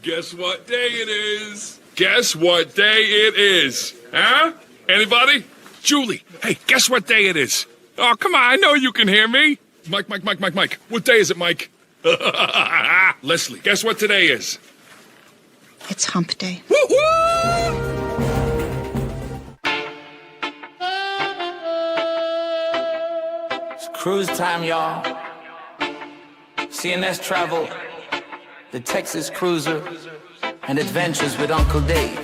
Guess what day it is? Guess what day it is? Huh? Anybody? Julie, hey, guess what day it is? Oh, come on, I know you can hear me. Mike. What day is it, Mike? Leslie, guess what today is? It's hump day. Woo-hoo! It's cruise time, y'all. CNS Travel, the Texas Cruiser, and adventures with Uncle Dave.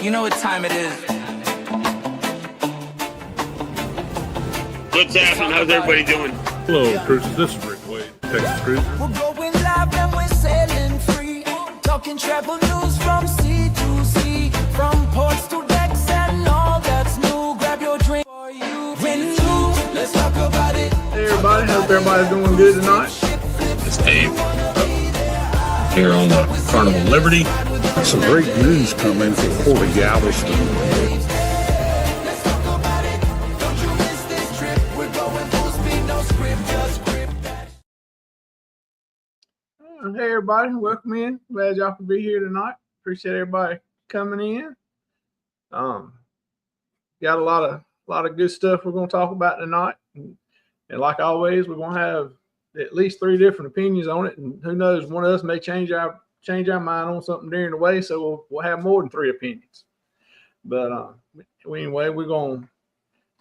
You know what time it is. What's happening? How's everybody doing? Hello, cruisers. This is Rick Wade, Texas Cruiser. We're going live and we're sailing free. Talking travel news from sea to sea. From ports to decks and all that's new. Grab your drink for you. When new, let's talk about it. Hey everybody, hope everybody's doing good tonight. It's Dave here on the Carnival Liberty. Some great news coming from Port of Galveston. Hey everybody, welcome in. Glad y'all could be here tonight. Appreciate everybody coming in. Got a lot of good stuff we're going to talk about tonight, and like always, we're going to have at least 3 different opinions on it. And who knows, one of us may change our mind on something during the way, so we'll have more than 3 opinions. But anyway, we're going to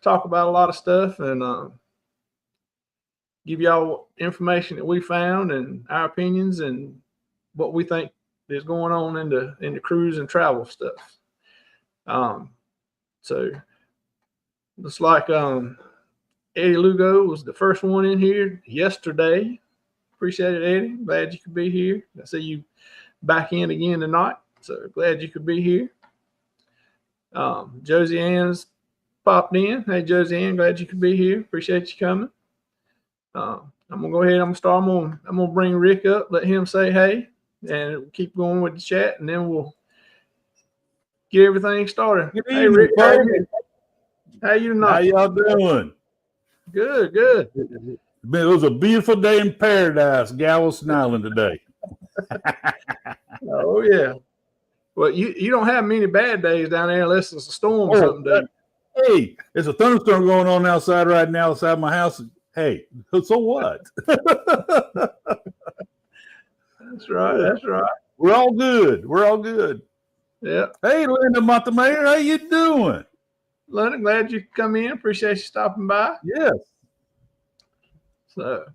talk about a lot of stuff and give y'all information that we found and our opinions and what we think is going on in the cruise and travel stuff. So looks like Eddie Lugo was the first one in here yesterday. Appreciate it, Eddie. Glad you could be here. I see you back in again tonight, so glad you could be here. Josie Ann's popped in. Hey, Josie Ann, glad you could be here. Appreciate you coming. I'm gonna go ahead. I'm gonna bring Rick up, let him say hey, and keep going with the chat, and then we'll get everything started. Good Hey, evening, Rick, folks. how you tonight? How y'all doing? Good. It was a beautiful day in paradise, Galveston Island today. Oh yeah. Well, you don't have many bad days down there unless it's a storm or something. Dude. Hey, there's a thunderstorm going on outside right now outside my house. Hey, so what? That's right. We're all good. Yeah. Hey, Linda Montemayor, how you doing? Linda, glad you could come in. Appreciate you stopping by. Yes. So,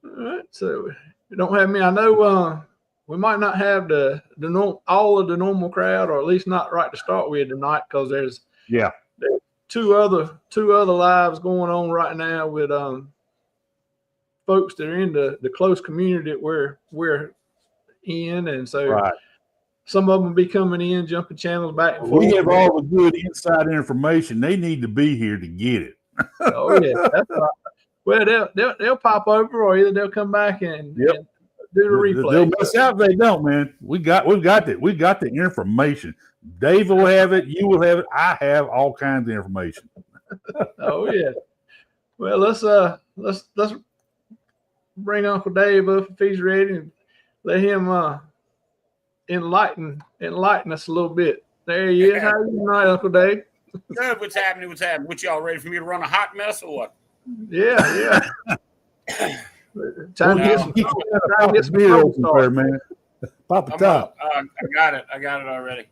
all right. So we don't have many. I know we might not have all of the normal crowd, or at least not right to start with tonight, because there's two other lives going on right now with folks that are in the close community that we're in, and so some of them will be coming in, jumping channels back and forth. We have all the good inside information. They need to be here to get it. Oh yeah, that's right. Well, they'll pop over, or either they'll come back and do the replay. They'll miss out if they don't, man. We've got the information. Dave will have it. You will have it. I have all kinds of information. Oh yeah. Well, let's bring Uncle Dave up if he's ready, and let him enlighten us a little bit. There he is. How are you tonight, Uncle Dave? Good. What's happening? What y'all ready for me to run a hot mess or what? Yeah. Time to get some beer open there, man. Pop the top. I got it already.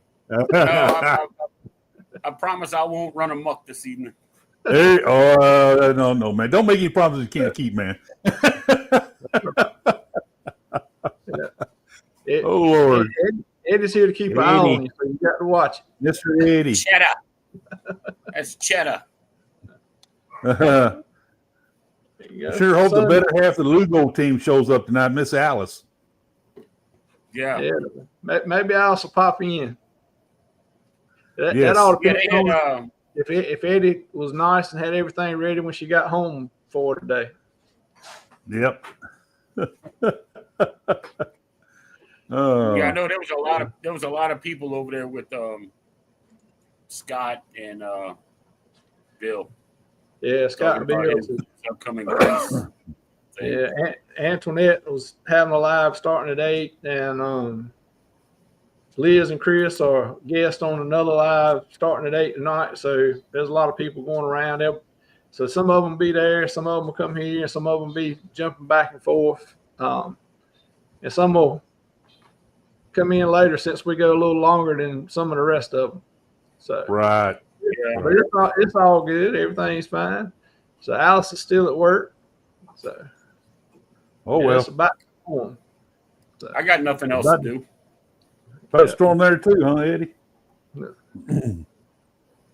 I promise I won't run amok this evening. Hey, no, man. Don't make any promises you can't keep, man. Oh, Lord. Eddie's here to keep an eye on you, so you got to watch it. Mr. Eddie. Cheddar. That's cheddar. Sure hope the better half of the Lugo team shows up tonight, Miss Alice. Yeah. Maybe Alice will pop in. That all depends on if Eddie was nice and had everything ready when she got home for today. Yep. Yeah, I know there was a lot of people over there with Scott and Bill. Yeah, Scott and Bill. Upcoming race. Yeah, Antoinette was having a live starting at 8, and Liz and Chris are guests on another live starting at 8 tonight. So there's a lot of people going around. So some of them be there, some of them will come here, and some of them be jumping back and forth. And some will come in later since we go a little longer than some of the rest of them. So Right. but it's all good. Everything's fine. So Alice is still at work. So Oh, yeah, well. it's about home. I got nothing else to do. About storm there too, huh, Eddie?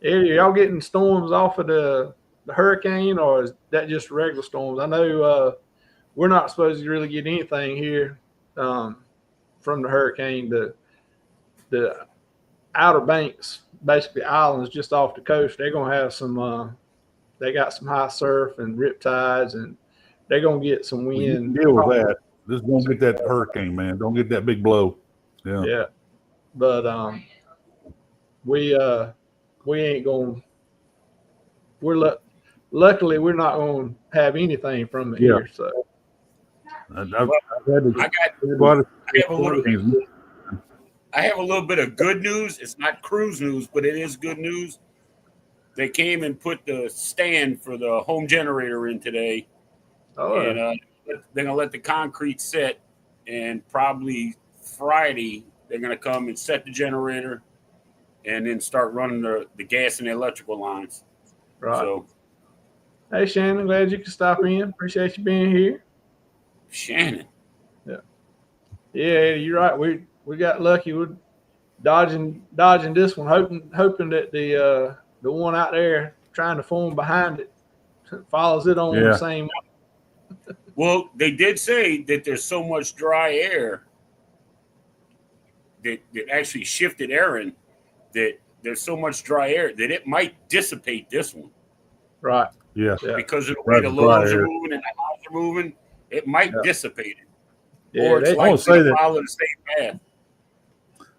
Eddie, are y'all getting storms off of the hurricane, or is that just regular storms? I know we're not supposed to really get anything here from the hurricane. The Outer Banks, basically islands just off the coast, they're gonna have some. They got some high surf and rip tides, and they're gonna get some You can wind. deal with that. Just don't get that hurricane, man. Don't get that big blow. Yeah. Yeah, but we ain't going. Luckily we're not going to have anything from it here. So I've had to, I have a little bit of good news. It's not cruise news, but it is good news. They came and put the stand for the home generator in today. And they're going to let the concrete set, and probably Friday they're going to come and set the generator and then start running the gas and the electrical lines. right. So, Hey Shannon, glad you could stop in. Appreciate you being here. Shannon. Yeah, you're right. We got lucky. We're dodging this one, hoping that the one out there trying to form behind it follows it on the same. Well, they did say that there's so much dry air that actually shifted Aaron, that there's so much dry air that it might dissipate this one. Right. Yeah. Because of the way the lows are moving and the highs are moving, it might dissipate it. Yeah, Or it's they- I like say that- follow the same path.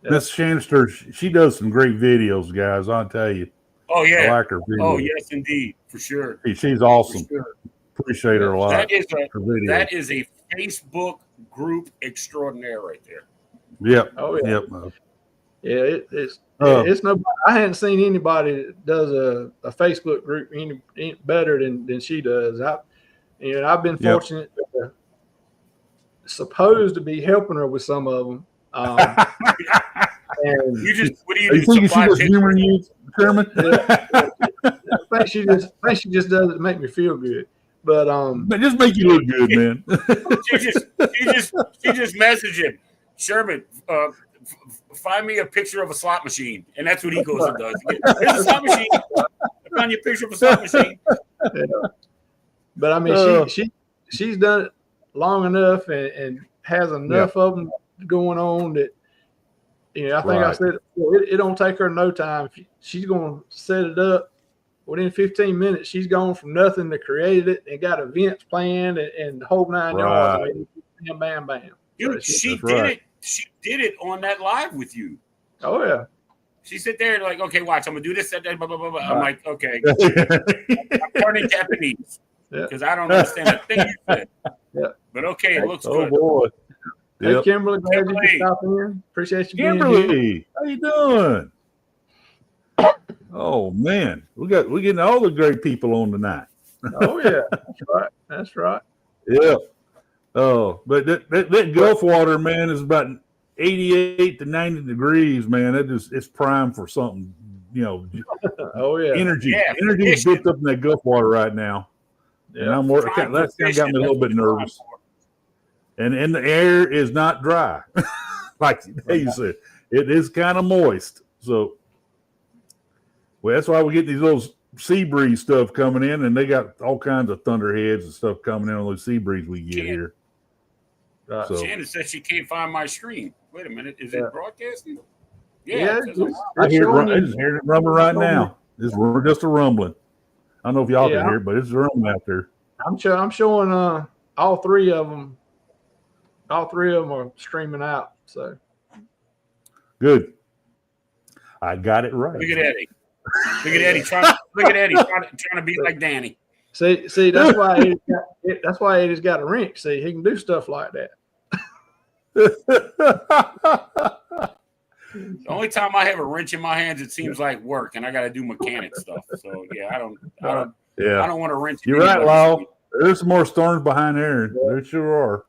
Miss Shanster, she does some great videos, guys. I'll tell you. Oh, I yeah. like her videos. Oh, yes, indeed. For sure. She's For awesome. sure. Appreciate her a lot. That is her videos. that is a Facebook group extraordinaire right there. Yep. Oh yeah. Yep. Yeah, it's no. I hadn't seen anybody that does a Facebook group any better than she does. I've been fortunate to supposed to be helping her with some of them. And You just what do you Are you do? thinking she Supply was pictures? humoring you, Sherman? I think she just does it to make me feel good. But But just make you look good, man. She just messaged him, Sherman. Find me a picture of a slot machine, and that's what he goes and does. Here's a slot machine. I found you a picture of a slot machine. But I mean, she's done it long enough and has enough of them going on that I think I said it don't take her no time. She's going to set it up within 15 minutes. She's gone from nothing to created it and got events planned and the whole 9 yards. I mean, bam, bam, bam. Dude, she did it. She did it on that live with you. Oh yeah. She sit there and like, okay, watch, I'm gonna do this, that, blah, blah, blah, blah. I'm like, okay. I'm learning Japanese because I don't understand a thing you said. Yeah. But okay, it looks Oh good. boy. Hey, Yep. Kimberly, glad you Kimberly. could stop in. Appreciate you being here. Kimberly, how you doing? Oh man, we're getting all the great people on tonight. Oh yeah, that's right. That's right. Yeah. Oh, but that Gulf water, man, is about 88 to 90 degrees, man. It's prime for something, Oh yeah. energy. Yeah, Energy is fishing. built up in that Gulf water right now. And Yeah. I'm working. That's kind of got me a little bit nervous. And the air is not dry, like you said. It is kind of moist. So, well, that's why we get these little sea breeze stuff coming in, and they got all kinds of thunderheads and stuff coming in on those sea breeze we get here. Right. So Shannon says she can't find my stream. Wait a minute, is Yeah. it broadcasting? Yeah, it says on- I hear showing I just hear it rumbling right now. It's just a rumbling. I don't know if y'all Yeah. can hear it, but it's rumbling out there. I'm showing all three of them. All three of them are streaming out. So Good. I got it right. Look at Eddie. Look at Eddie trying to be like Danny. See, that's why that's why Eddie's got a wrench. See, he can do stuff like that. The only time I have a wrench in my hands, it seems like work, and I got to do mechanic stuff. So yeah, I don't want to wrench. You're right, Law. There's some more storms behind there. There sure are.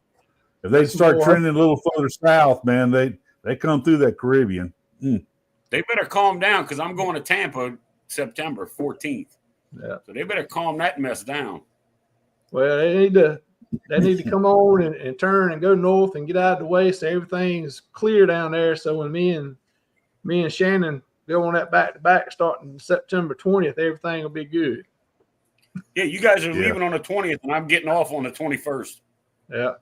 If they start trending a little further south, man, they come through that Caribbean. They better calm down because I'm going to Tampa September 14th. Yeah. So they better calm that mess down. Well, they need to come on and turn and go north and get out of the way so everything's clear down there. So when me and Shannon go on that back to back starting September 20th, everything will be good. Yeah, you guys are leaving on the 20th, and I'm getting off on the 21st. Yeah.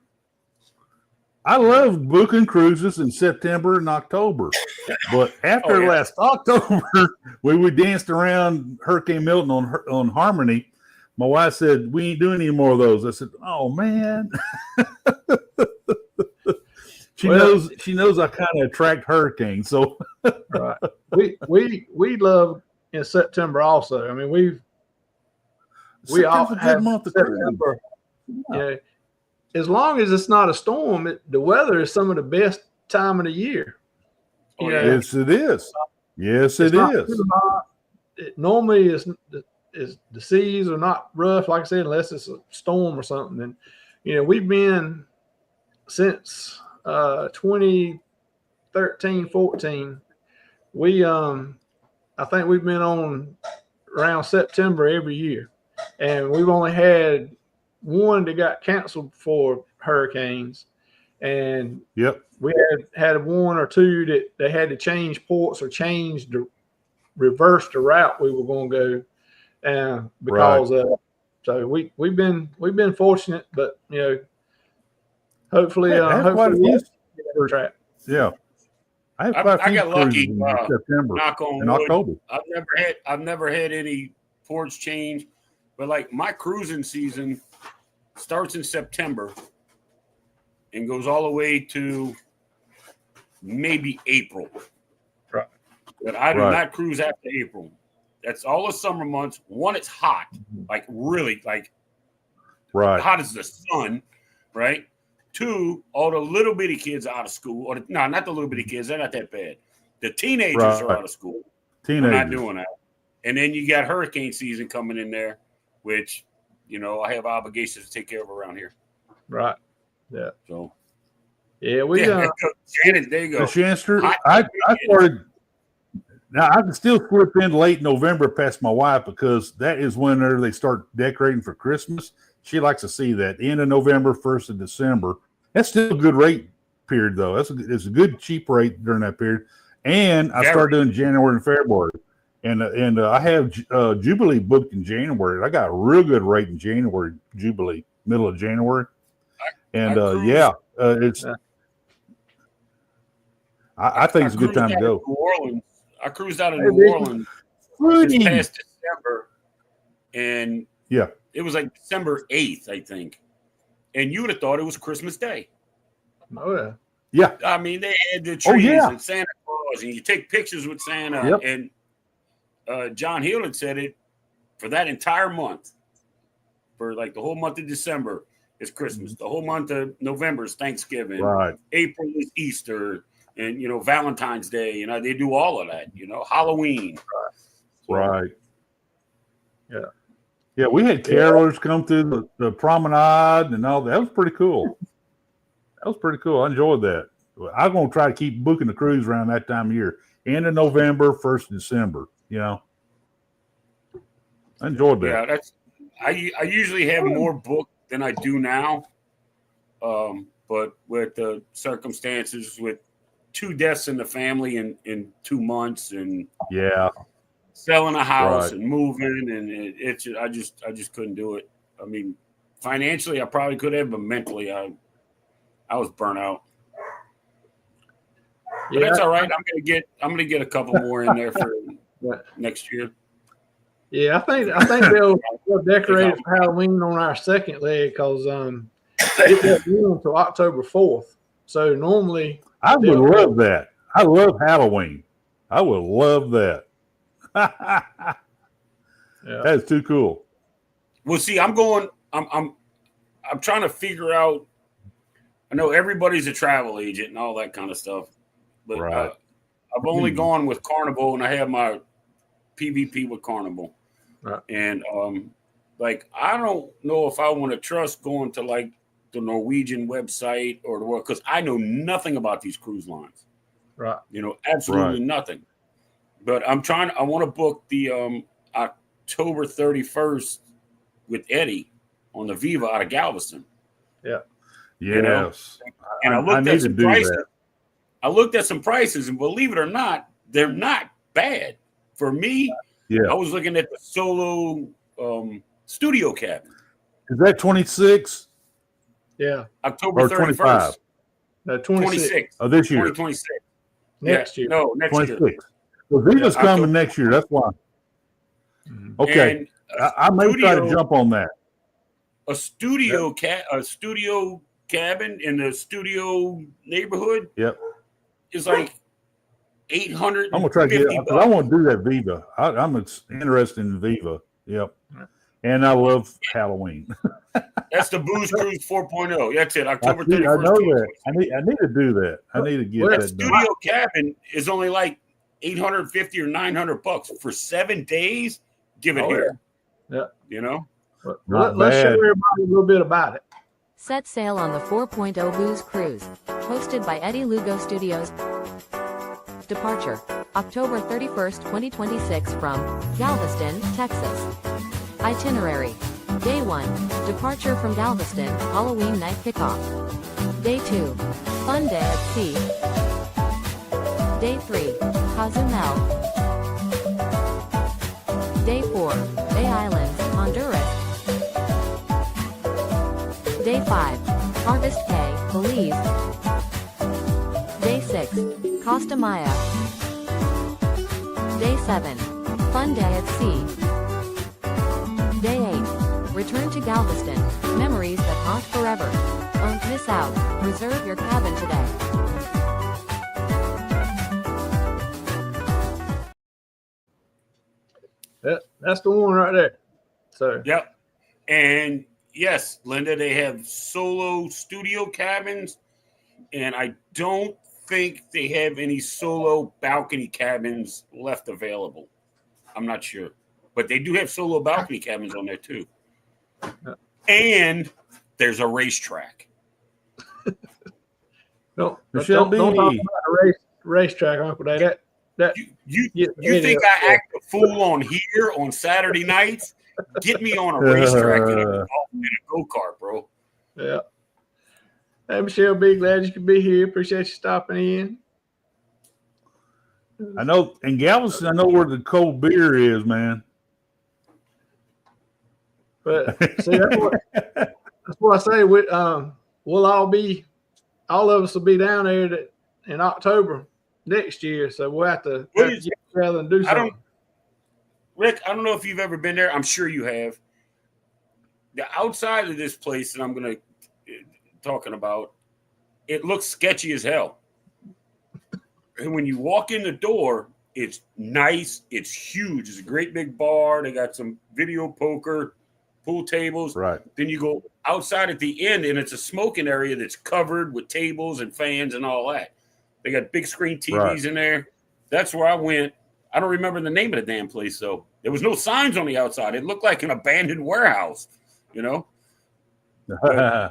I love booking cruises in September and October, but after last October, when we danced around Hurricane Milton on Harmony, my wife said, "We ain't doing any more of those." I said, "Oh man." She knows I kind of attract hurricanes, so right. We love in September also. I mean, we all have a good month of September. Yeah. As long as it's not a storm, the weather is some of the best time of the year. Yes, it is. Yes, it is. Normally, the seas are not rough, like I said, unless it's a storm or something. And we've been since 2013, 14. I think we've been on around September every year, and we've only had one that got canceled for hurricanes, and we had one or two that they had to change ports or reverse the route we were going to go, because so we've been fortunate, but hopefully track. Yeah, I got lucky in September knock on and wood. October. I've never had any ports change, but like my cruising season starts in September and goes all the way to maybe April. Right. But I do not cruise after April. That's all the summer months. One, it's hot, like really hot as the sun, right? Two, all the little bitty kids out of school. Not the little bitty kids. They're not that bad. The teenagers are out of school. We're not doing that. And then you got hurricane season coming in there, which I have obligations to take care of around here. Right. Yeah. So. Yeah, Shannon, there you go. Shanster, I started. Now I can still slip in late November past my wife because that is when they start decorating for Christmas. She likes to see that end of November, 1st of December. That's still a good rate period though. It's a good cheap rate during that period. And I started doing January and February. And I have Jubilee booked in January. I got a real good rate in January, Jubilee, middle of January. And it's. I think it's a good time to go. New Orleans. I cruised out of New Orleans this past December, and it was like December 8th, I think. And you would have thought it was Christmas Day. Oh yeah. Yeah. I mean, they had the trees and Santa Claus, and you take pictures with Santa. Yep. And John Hill had said it for that entire month, for like the whole month of December is Christmas. The whole month of November is Thanksgiving. Right. April is Easter, and Valentine's Day. They do all of that. Halloween. Right. Yeah. Yeah, we had carolers come through the promenade and all that. That was pretty cool. I enjoyed that. I'm going to try to keep booking the cruise around that time of year. End of November, 1st of December. I enjoyed that. Yeah, I usually have more booked than I do now. But with the circumstances, with 2 deaths in the family in 2 months, and selling a house and moving, and I just couldn't do it. I mean, financially I probably could have, but mentally I was burnt out. But that's all right. I'm gonna get a couple more in there for next year. Yeah, I think they'll decorate it for Halloween on our second leg because it won't be until October 4th. So normally I would love that. I love Halloween. I would love that. That's too cool. Well, see, I'm trying to figure out. I know everybody's a travel agent and all that kind of stuff, but Right. I've only gone with Carnival, and I have my PVP with Carnival. Right. And like, I don't know if I want to trust going to like the Norwegian website or the world, because I know nothing about these cruise lines. Right. You know, absolutely nothing. But I want to book the October 31st with Eddie on the Viva out of Galveston. Yeah. You know? Yes. And I looked need at to some do prices. that. I looked at some prices, and believe it or not, they're not bad. For me, Yeah. I was looking at the solo studio cabin. Is that 26 Yeah. October or 31st. 25 No, 26 26. of this year? 2026. next year. No, next year. 26. Well, Viva's Yeah, coming October. next year. That's why. Mhm. Okay. And I may try to studio- jump on that. a studio cabin in the studio neighborhood Yep. is like 800. I'm gonna try to get because I want to do that Viva. I'm interested in Viva. Yep. And I love Halloween. That's the Booze Cruise 4.0. That's it. I October know 31st. that. I need to do that. I need to get That that done. studio cabin is only like 850 or $900 for 7 days. Give it Oh, here. Yeah. You know? But Not let's show bad. everybody a little bit about it. Set sail on the 4.0 Booze Cruise, hosted by Eddie Lugo Studios. Departure, October 31st, 2026 from Galveston, Texas. Itinerary, Day 1, departure from Galveston, Halloween night kickoff. Day 2, fun day at sea. Day 3, Cozumel. Day 4, Bay Islands, Honduras. Day 5, Harvest Bay, Belize. Day 6, Costa Maya. Day 7, fun day at sea. Day 8, return to Galveston, memories that haunt forever. Don't miss out, reserve your cabin today. That's the one right there. So Yep. And yes, Linda, they have solo studio cabins, and I don't think they have any solo balcony cabins left available. I'm not sure, but they do have solo balcony cabins on there too. And there's a racetrack. don't Michelle talk about B. the racetrack, Uncle Dave. That You Yeah, think yeah. I act a fool on here on Saturday nights? Get me on a racetrack in a go-kart, bro. yeah. Hey, Michelle B, glad you could be here. Appreciate you stopping in. I know in Galveston, I know where the cold beer is, man. But see, that's what I say. We'll all of us will be down there in October next year. So we'll have to What get is- together and do I don't- something. Rick, I don't know if you've ever been there. I'm sure you have. The outside of this place that I'm going to talking about, it looks sketchy as hell. And when you walk in the door, it's nice. It's huge. It's a great big bar. They got some video poker, pool tables. Right. Then you go outside at the end, and it's a smoking area that's covered with tables and fans and all that. They got big screen TVs Right. in there. That's where I went. I don't remember the name of the damn place, though. There was no signs on the outside. It looked like an abandoned warehouse, you know? I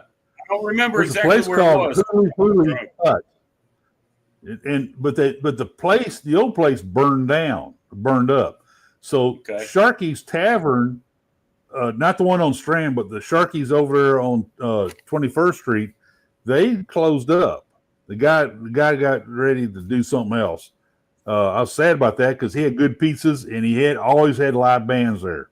don't remember There's a exactly place where it called was. Huli Hut. But the old place burned up. So Okay. Sharky's Tavern, not the one on Strand, but the Sharky's over there on 21st Street, they closed up. The guy got ready to do something else. I was sad about that because he had good pizzas and he had always had live bands there.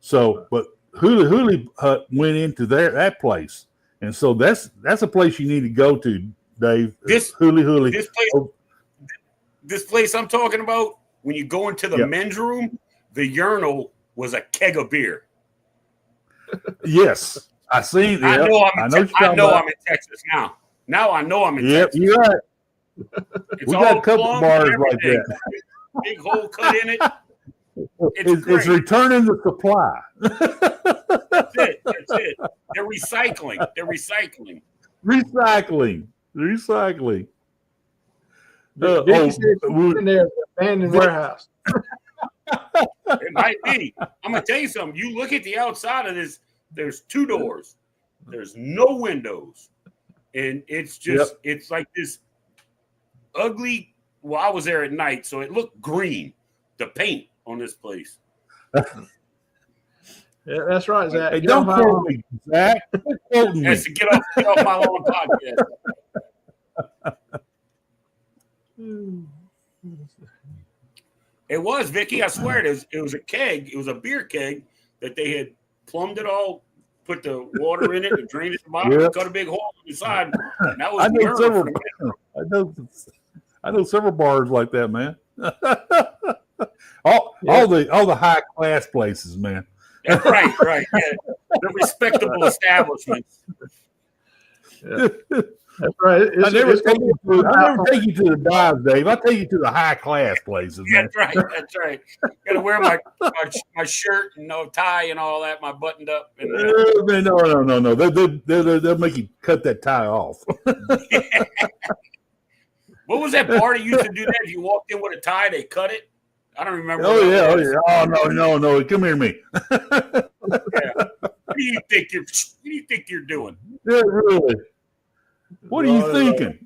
So, but Huli Hut went into that place, and so that's a place you need to go to, Dave. This Huli. This place I'm talking about, when you go into the Yep. men's room, the urinal was a keg of beer. Yes, I seen. I Yep. know I know what you're talking about. I'm in Texas now. Now I know I'm in Yep, Texas. you're right. It's We got all a couple plumbed bars and like everything. that. Big hole cut in it. It's great. returning the supply. That's it. That's it. They're recycling. They're recycling. Recycling. Vicky said she's in there, abandoned warehouse. It might be. I'm gonna tell you something. You look at the outside of this. There's 2 doors. There's no windows, and it's just it's like this ugly. Well, I was there at night, so it looked green. The paint on this place. Yeah, that's right, Zach. Hey, don't quote me, Zach. Don't quote me. That's to get off my lawn podcast. It was, Vicky. I swear it was a keg. It was a beer keg that they had plumbed it all, put the water in it, and drained it to the bottom, cut a big hole on the side. And that was I know several bars like that, man. all the high class places, man. Right. Yeah. The respectable establishments. Yeah. That's right. I never take you to the dives, Dave. I take you to the high class places, man. That's right. Got to wear my shirt and no tie and all that, my buttoned up. And, No. They'll make you cut that tie off. What was that bar that used to do that? If you walked in with a tie, they cut it. I don't remember. Oh yeah. Oh no. Come here, me. Yeah. What do you think you're doing? Yeah, really. What are you thinking?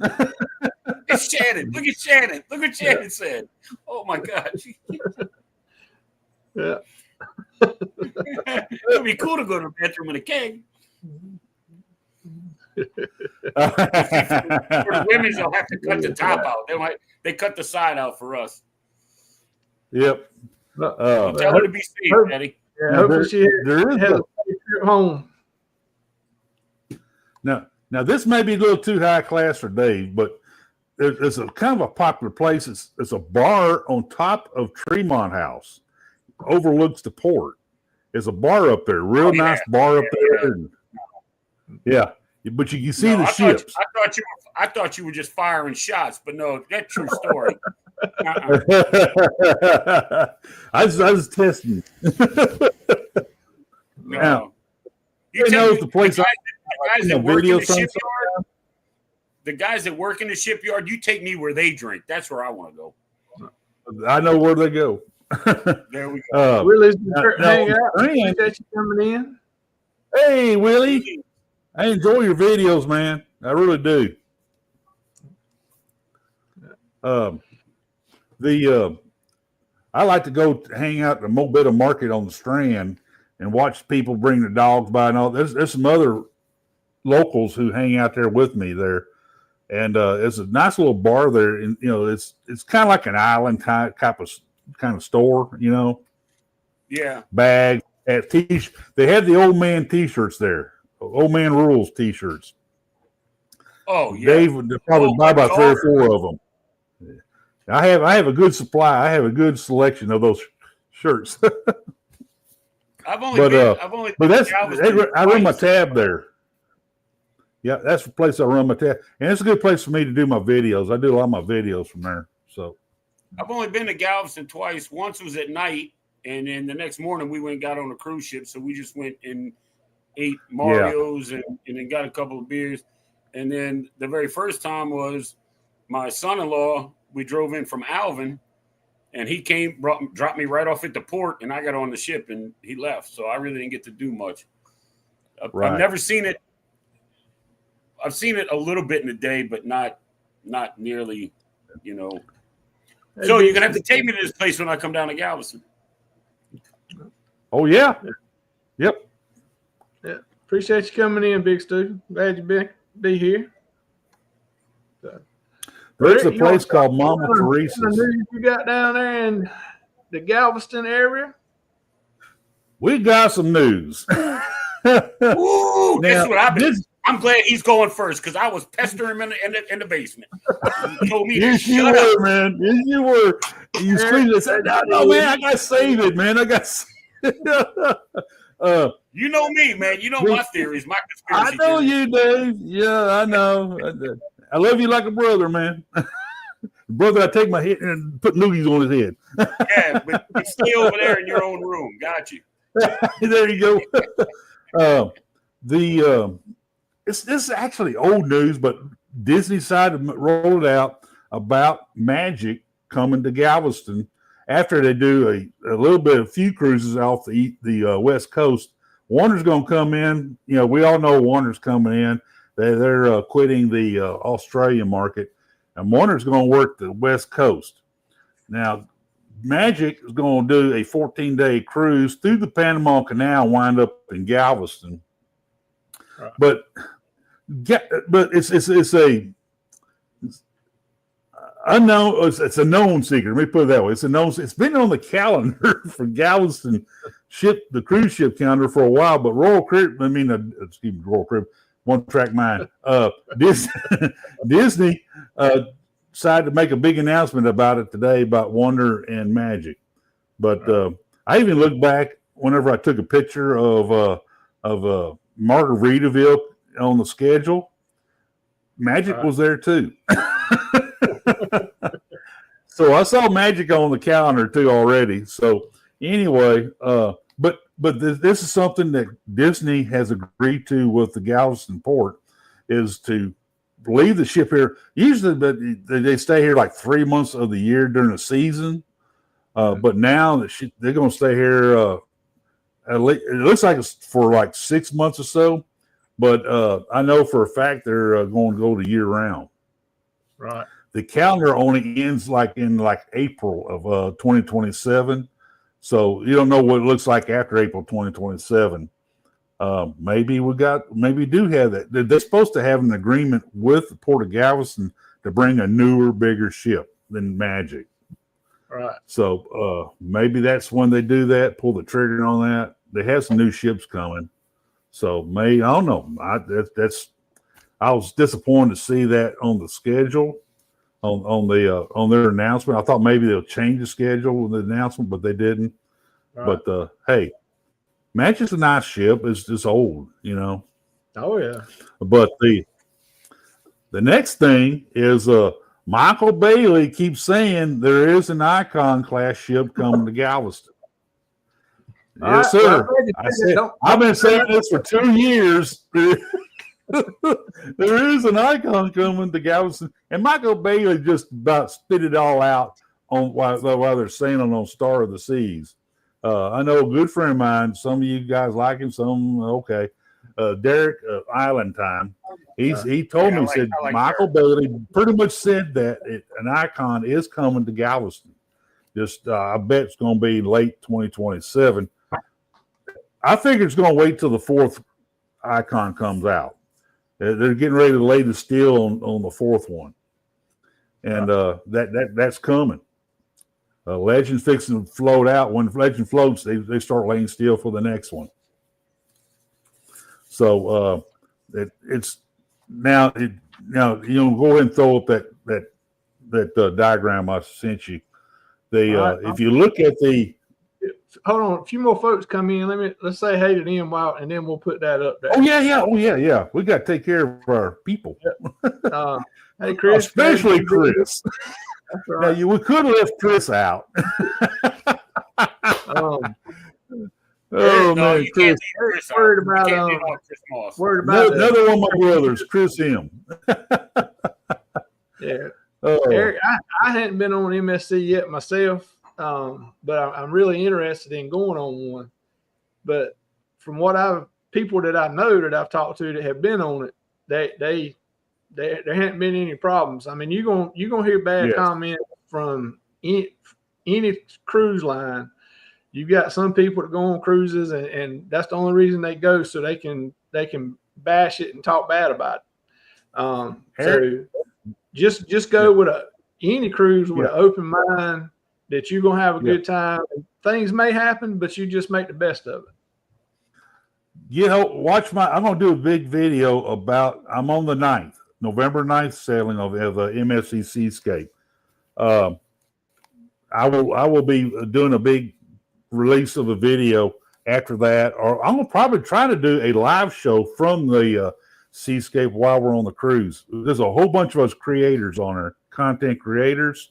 It's Shannon. Look at Shannon. Look what Shannon said. Oh my God. Yeah. It'd be cool to go to the bathroom in a keg. For the women, they'll have to cut the top out. They cut the side out for us. Yep. Tell her to be safe, Eddie. Yeah, hopefully she has a trip home. Now this may be a little too high class for Dave, but there's a kind of a popular place. It's a bar on top of Tremont House, overlooks the port. There's a bar up there, nice bar up there. Yeah, but you can see the ships. I thought you were just firing shots, but no, that's true story. I was testing. No. You know the place. The guys that work in the shipyard, you take me where they drink. That's where I want to go. I know where they go. There we go. Willie's hang out. Appreciate you coming in. Hey, Willie. I enjoy your videos, man. I really do. I like to go hang out at the Mobile Market on the Strand and watch people bring their dogs by and all. There's some other locals who hang out there with me there, and it's a nice little bar there. And it's kind of like an island kind of store, Yeah. Bag at they have the old man T-shirts there, old man rules T-shirts. Oh yeah. Dave would probably buy about 3 or 4 of them. I have a good supply. I have a good selection of those shirts. I run my tab there. Yeah, that's the place I run my tab, and it's a good place for me to do my videos. I do a lot of my videos from there. So I've only been to Galveston twice. Once was at night, and then the next morning we went and got on a cruise ship. So we just went and ate Mario's and then got a couple of beers. And then the very first time was my son-in-law. We drove in from Alvin, and he came, dropped me right off at the port, and I got on the ship, and he left. So I really didn't get to do much. I've never seen it. I've seen it a little bit in the day, but not nearly, So you're gonna have to take me to this place when I come down to Galveston. Oh yeah, yep. Yeah, appreciate you coming in, Big Stu. Glad you be here. There's a place called Mama Teresa's. You got down there in the Galveston area? We got some news. Ooh, that's what I've been. I'm glad he's going first because I was pestering him in the basement. He told me yes, you were, man. Yes, you were. You screamed and said, "No, man, I got to save it, man. I got." You know me, man. You know my theories, my conspiracy. I know you, Dave. Yeah, I know. I love you like a brother, man. Brother, I take my head and put noogies on his head. Yeah, but stay over there in your own room. Got you. There you go. This is actually old news, but Disney decided to roll it out about Magic coming to Galveston after they do a few cruises off the West Coast. Warner's going to come in. You know, we all know Warner's coming in. They're quitting the Australian market, and Warner's going to work the West Coast. Now, Magic is going to do a 14-day cruise through the Panama Canal, wind up in Galveston. Right. But it's unknown. It's a known secret. Let me put it that way. It's a known. It's been on the calendar for Galveston the cruise ship calendar for a while. But Royal Caribbean, Royal Caribbean, one track mind. Disney decided to make a big announcement about it today about Wonder and Magic. But I even looked back whenever I took a picture of Margaritaville on the schedule. Magic was there too. So I saw Magic on the calendar too already. So anyway, but this is something that Disney has agreed to with the Galveston port, is to leave the ship here. Usually they stay here like 3 months of the year during the season. But now they're going to stay here. It looks like it's for like 6 months or so. But I know for a fact they're going to go to year round. Right. The calendar only ends in April of 2027. So you don't know what it looks like after April 2027. Maybe we do have that. They're supposed to have an agreement with the Port of Galveston to bring a newer, bigger ship than Magic. Right. So maybe that's when they do that, pull the trigger on that. They have some new ships coming. So I don't know. I was disappointed to see that on the schedule, on their announcement. I thought maybe they'll change the schedule with the announcement, but they didn't. Right. But hey, Magic's a nice ship. It's just old, you know. Oh yeah. But the next thing is Michael Bailey keeps saying there is an Icon class ship coming to Galveston. Yes, sir. I've been saying this for 2 years. There is an Icon coming to Galveston, and Michael Bailey just about spit it all out on while they're saying it on Star of the Seas. I know a good friend of mine. Some of you guys like him, some okay. Derek Island Time. He told me, he said Michael Bailey pretty much said that an Icon is coming to Galveston. Just I bet it's going to be late 2027. I figure it's going to wait till the fourth Icon comes out. They're getting ready to lay the steel on the fourth one, and that's coming. Legend's fixing to float out. When Legend floats, they start laying steel for the next one. So it's now you know, go ahead and throw up that diagram I sent you. If you look at hold on, a few more folks come in. Let's say hey to them and then we'll put that up there. Oh yeah. We got to take care of our people. Hey Chris, especially Chris. That's right. Now we could have left Chris out. Man, Chris. Worried about another one of my brothers, Chris M. Yeah. Eric, I hadn't been on MSC yet myself, but I'm really interested in going on one. But from what people that I know that I've talked to that have been on it, there hadn't been any problems. I mean, you're gonna hear bad comments from any cruise line. You've got some people that go on cruises and that's the only reason they go, so they can bash it and talk bad about it. So just go with any cruise with an open mind that you're gonna have a good time. Things may happen, but you just make the best of it. You know, I'm gonna do a big video about. I'm on the 9th, November 9th, sailing of the MSC Seascape. I will be doing a big release of a video after that, or I'm gonna probably try to do a live show from the Seascape while we're on the cruise. There's a whole bunch of us creators on our content creators,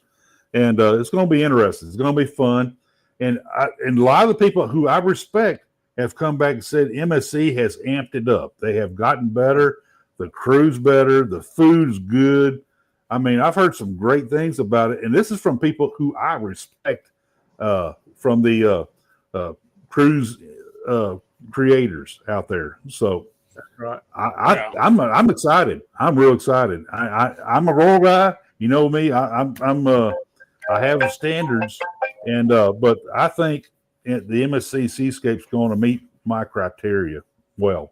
and it's going to be interesting. It's going to be fun, and a lot of the people who I respect have come back and said MSC has amped it up. They have gotten better. The crew's better. The food's good. I mean, I've heard some great things about it, and this is from people who I respect from the cruise creators out there. So Right. I'm excited. I'm real excited. I'm a Royal guy. You know me. I have standards, and but I think the MSC Seascape's going to meet my criteria well.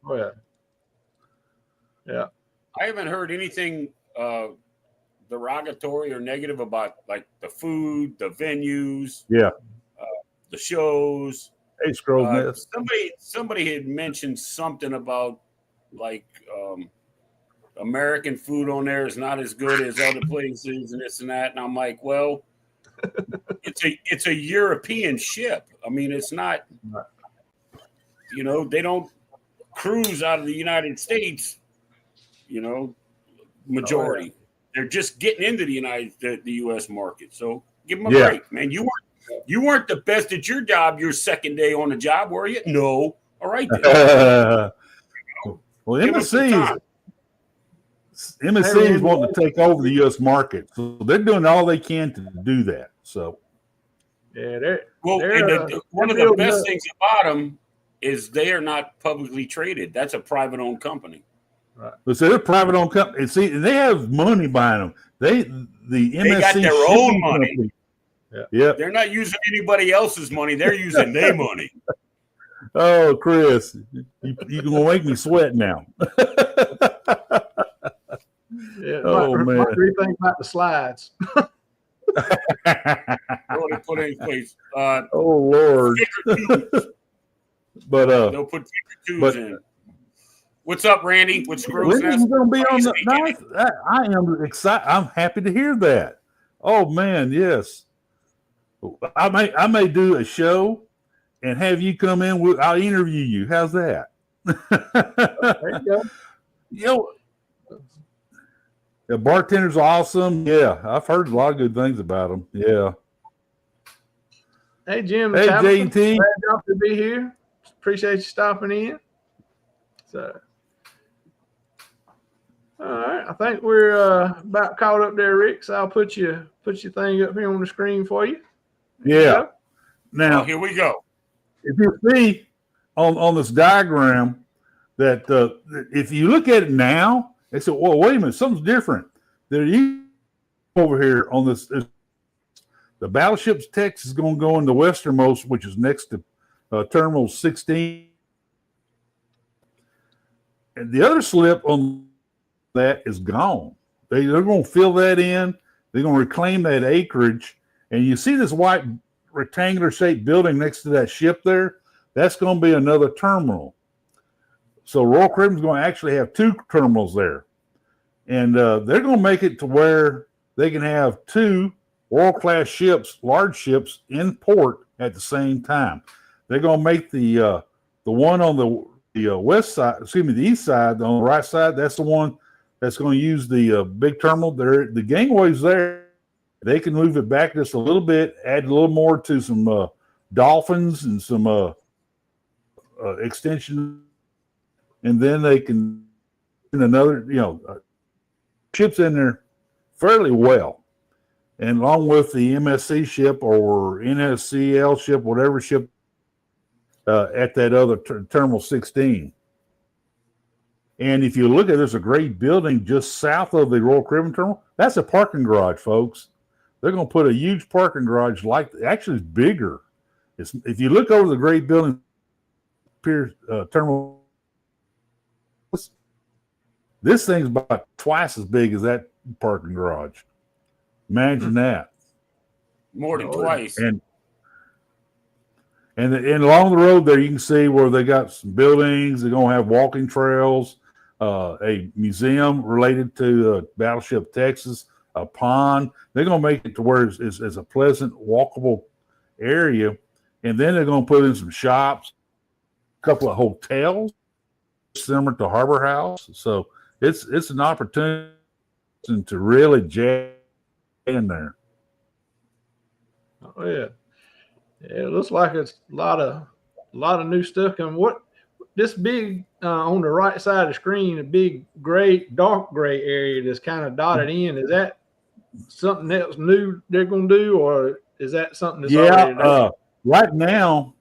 Oh yeah. Yeah. I haven't heard anything derogatory or negative about like the food, the venues, Yeah. the shows. Hey, Scroll Nest. Somebody had mentioned something about like American food on there is not as good as other places and this and that. And I'm like, well, it's a European ship. I mean, it's not, you know, they don't cruise out of the United States, you know, majority. They're just getting into the U.S. market. So give them a break, man. You weren't the best at your job your second day on the job, were you? No. All right then. Well, MSC is wanting to take over the U.S. market, so they're doing all they can to do that. So, Yeah, one of the best things about them is they are not publicly traded. That's a private-owned company. Right. So they're private-owned company. See, they have money behind them. The MSC They got their own money. Company, yeah. They're not using anybody else's money. They're using their money. Oh, Chris, you're gonna make me sweat now. Yeah, Oh, man. might rethink about the slides. What they put in place. Oh Lord. But They'll put figure twos in. What's up, Randy? What's Screws? Randy's gonna be on the ninth. I am excited. I'm happy to hear that. Oh man, yes. I may do a show and have you come in. I'll interview you. How's that? There you go. You know, the bartender's awesome. Yeah, I've heard a lot of good things about him. Yeah. Hey, Jim. Hey, Tabitha, JT. glad y'all to be here. Appreciate you stopping in. So, all right, I think we're about caught up there, Rick. So I'll put your thing up here on the screen for you. There you Yeah. go. Now, Here we go. if you see on this diagram that if you look at it now, they say, well, wait a minute, something's different. There you over here on this, the Battleships Texas is going to go in the westernmost, which is next to Terminal 16. And the other slip on that is gone. They're going to fill that in. They're going to reclaim that acreage. And you see this white rectangular shaped building next to that ship there? That's going to be another terminal. So Royal Caribbean's going to actually have two terminals there. And they're going to make it to where they can have two world-class ships, large ships, in port at the same time. They're going to make the one on the west side, the east side, on the right side, that's the one that's going to use the big terminal. The gangway's there. They can move it back just a little bit, add a little more to some dolphins and some extension, and then they can another, ships in there fairly well. And along with the MSC ship or NSCL ship, whatever ship at that other Terminal 16. And if you look at it, there's a great building just south of the Royal Caribbean Terminal. That's a parking garage, folks. They're going to put a huge parking garage actually it's bigger. If you look over the great building, Terminal, this thing's about twice as big as that parking garage. Imagine that. More than twice. And along the road there, you can see where they got some buildings. They're going to have walking trails, a museum related to Battleship Texas, a pond. They're going to make it to where it's a pleasant, walkable area. And then they're going to put in some shops, a couple of hotels, similar to Harbor House. So it's an opportunity to really jam in there. Oh yeah. Yeah, it looks like it's a lot of lot of new stuff. And what this big on the right side of the screen, a big dark gray area that's kind of dotted in. Is that something else new they're going to do, or is that something that's already done? Right now,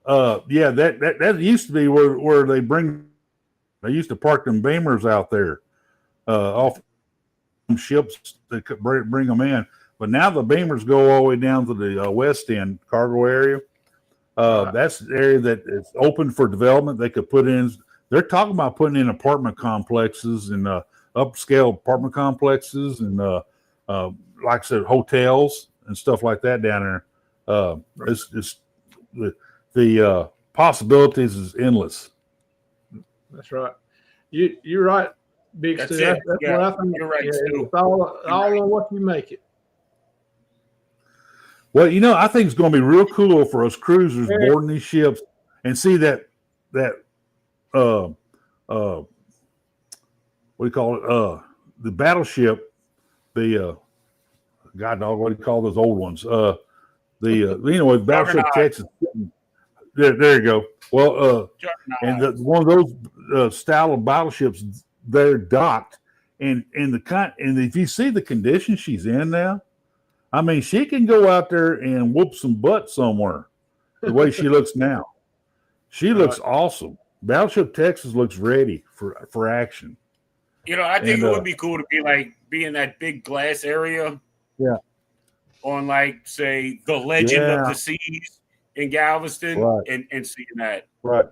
that used to be where they used to park them beamers out there off ships that could bring them in. But now the beamers go all the way down to the west end cargo area. That's the area that is open for development. They could put in. They're talking about putting in apartment complexes and upscale apartment complexes and like I said, hotels and stuff like that down there. The possibilities is endless. That's right. You're right, Big That's Stu. it. That's Yeah, what I think. you're right, Stu. It's all on what you make it. Well, I think it's going to be real cool for us cruisers boarding these ships and see that what do you call it? The battleship, God dog, what do you call those old ones? Battleship Texas. There you go. Well, and one of those style of battleships, they're docked, and if you see the condition she's in now, I mean, she can go out there and whoop some butt somewhere. The way she looks now, she looks awesome. Battleship Texas looks ready for action. I think it would be cool to be in that big glass area. Yeah. On say the Legend of the Seas in Galveston, right. and seeing that. Right.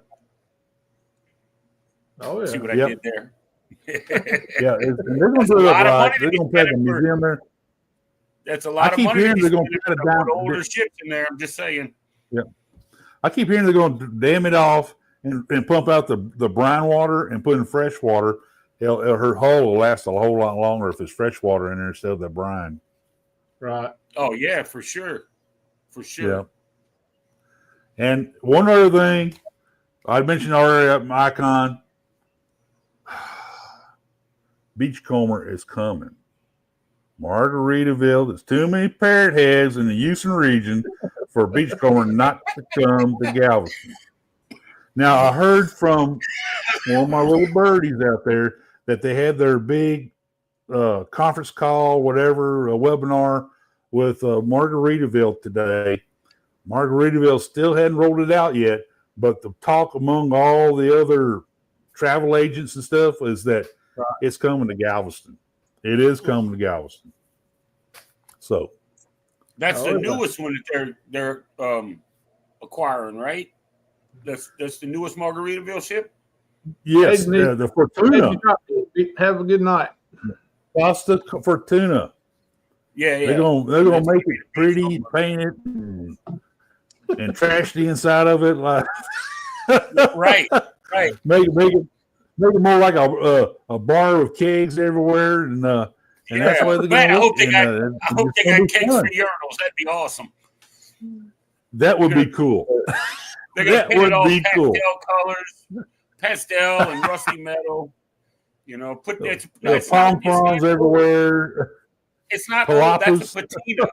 Oh yeah. See what I did there. Yeah, and they're going to do it right. They're going to put a museum there. That's a lot of money. They're going to put older ships in there. I'm just saying. Yeah, I keep hearing they're going to dam it off and pump out the brine water and put in fresh water. Her hull will last a whole lot longer if it's fresh water in there instead of the brine. Right. Oh yeah, for sure. Yeah. And one other thing, I mentioned already at Icon, Beachcomber is coming. Margaritaville, there's too many parrot heads in the Houston region for Beachcomber not to come to Galveston. Now, I heard from one of my little birdies out there that they had their big conference call, whatever, a webinar with Margaritaville today. Margaritaville still hadn't rolled it out yet, but the talk among all the other travel agents and stuff is that it's coming to Galveston. It is coming to Galveston. So that's the newest one that they're acquiring, right? That's the newest Margaritaville ship. Yes, the Fortuna. Have a good night. Costa Fortuna. Yeah. They're gonna make it pretty, paint it, and trash the inside of it, like right. Make it more like a bar with kegs everywhere, and that's why they're going to look. I hope they got kegs for urinals. That'd be awesome. That would be cool. That would be cool. Pastel and rusty metal. Put that pom poms everywhere. It's not old, that's a patina.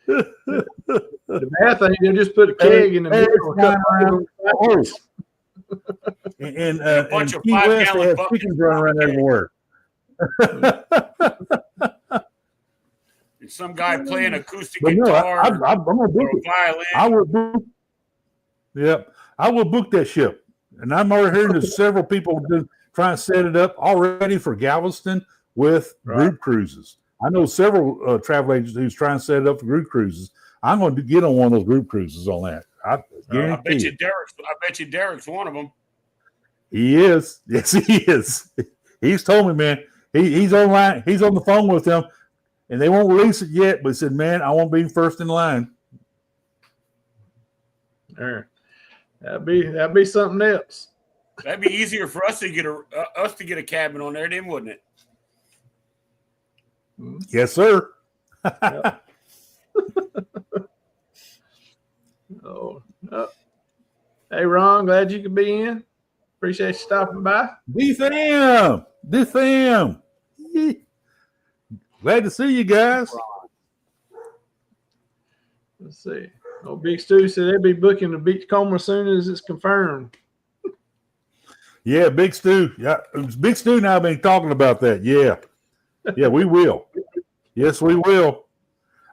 The bad thing, you just put a keg in the middle. And a bunch of Key West, they have chickens running around everywhere. And some guy playing acoustic guitar I'm gonna book or violin. I will book. Yep, I will book that ship. And I'm already hearing there's several people trying to set it up already for Galveston with group cruises. I know several travel agents who's trying to set it up for group cruises. I'm going to get on one of those group cruises on that. I bet you Derek's one of them. He is. Yes, he is. He's told me, man. He's online. He's on the phone with them, and they won't release it yet. But he said, "Man, I won't be first in line." That'd be something else. That'd be easier for us to get a cabin on there, then, wouldn't it? Yes, sir. Hey, Ron, glad you could be in. Appreciate you stopping by. DFAM. Glad to see you guys. Let's see. Oh, Big Stu said they'll be booking the Beachcomber as soon as it's confirmed. Yeah, Big Stu. Yeah, Big Stu and I have been talking about that. Yeah. Yeah, we will. Yes, we will.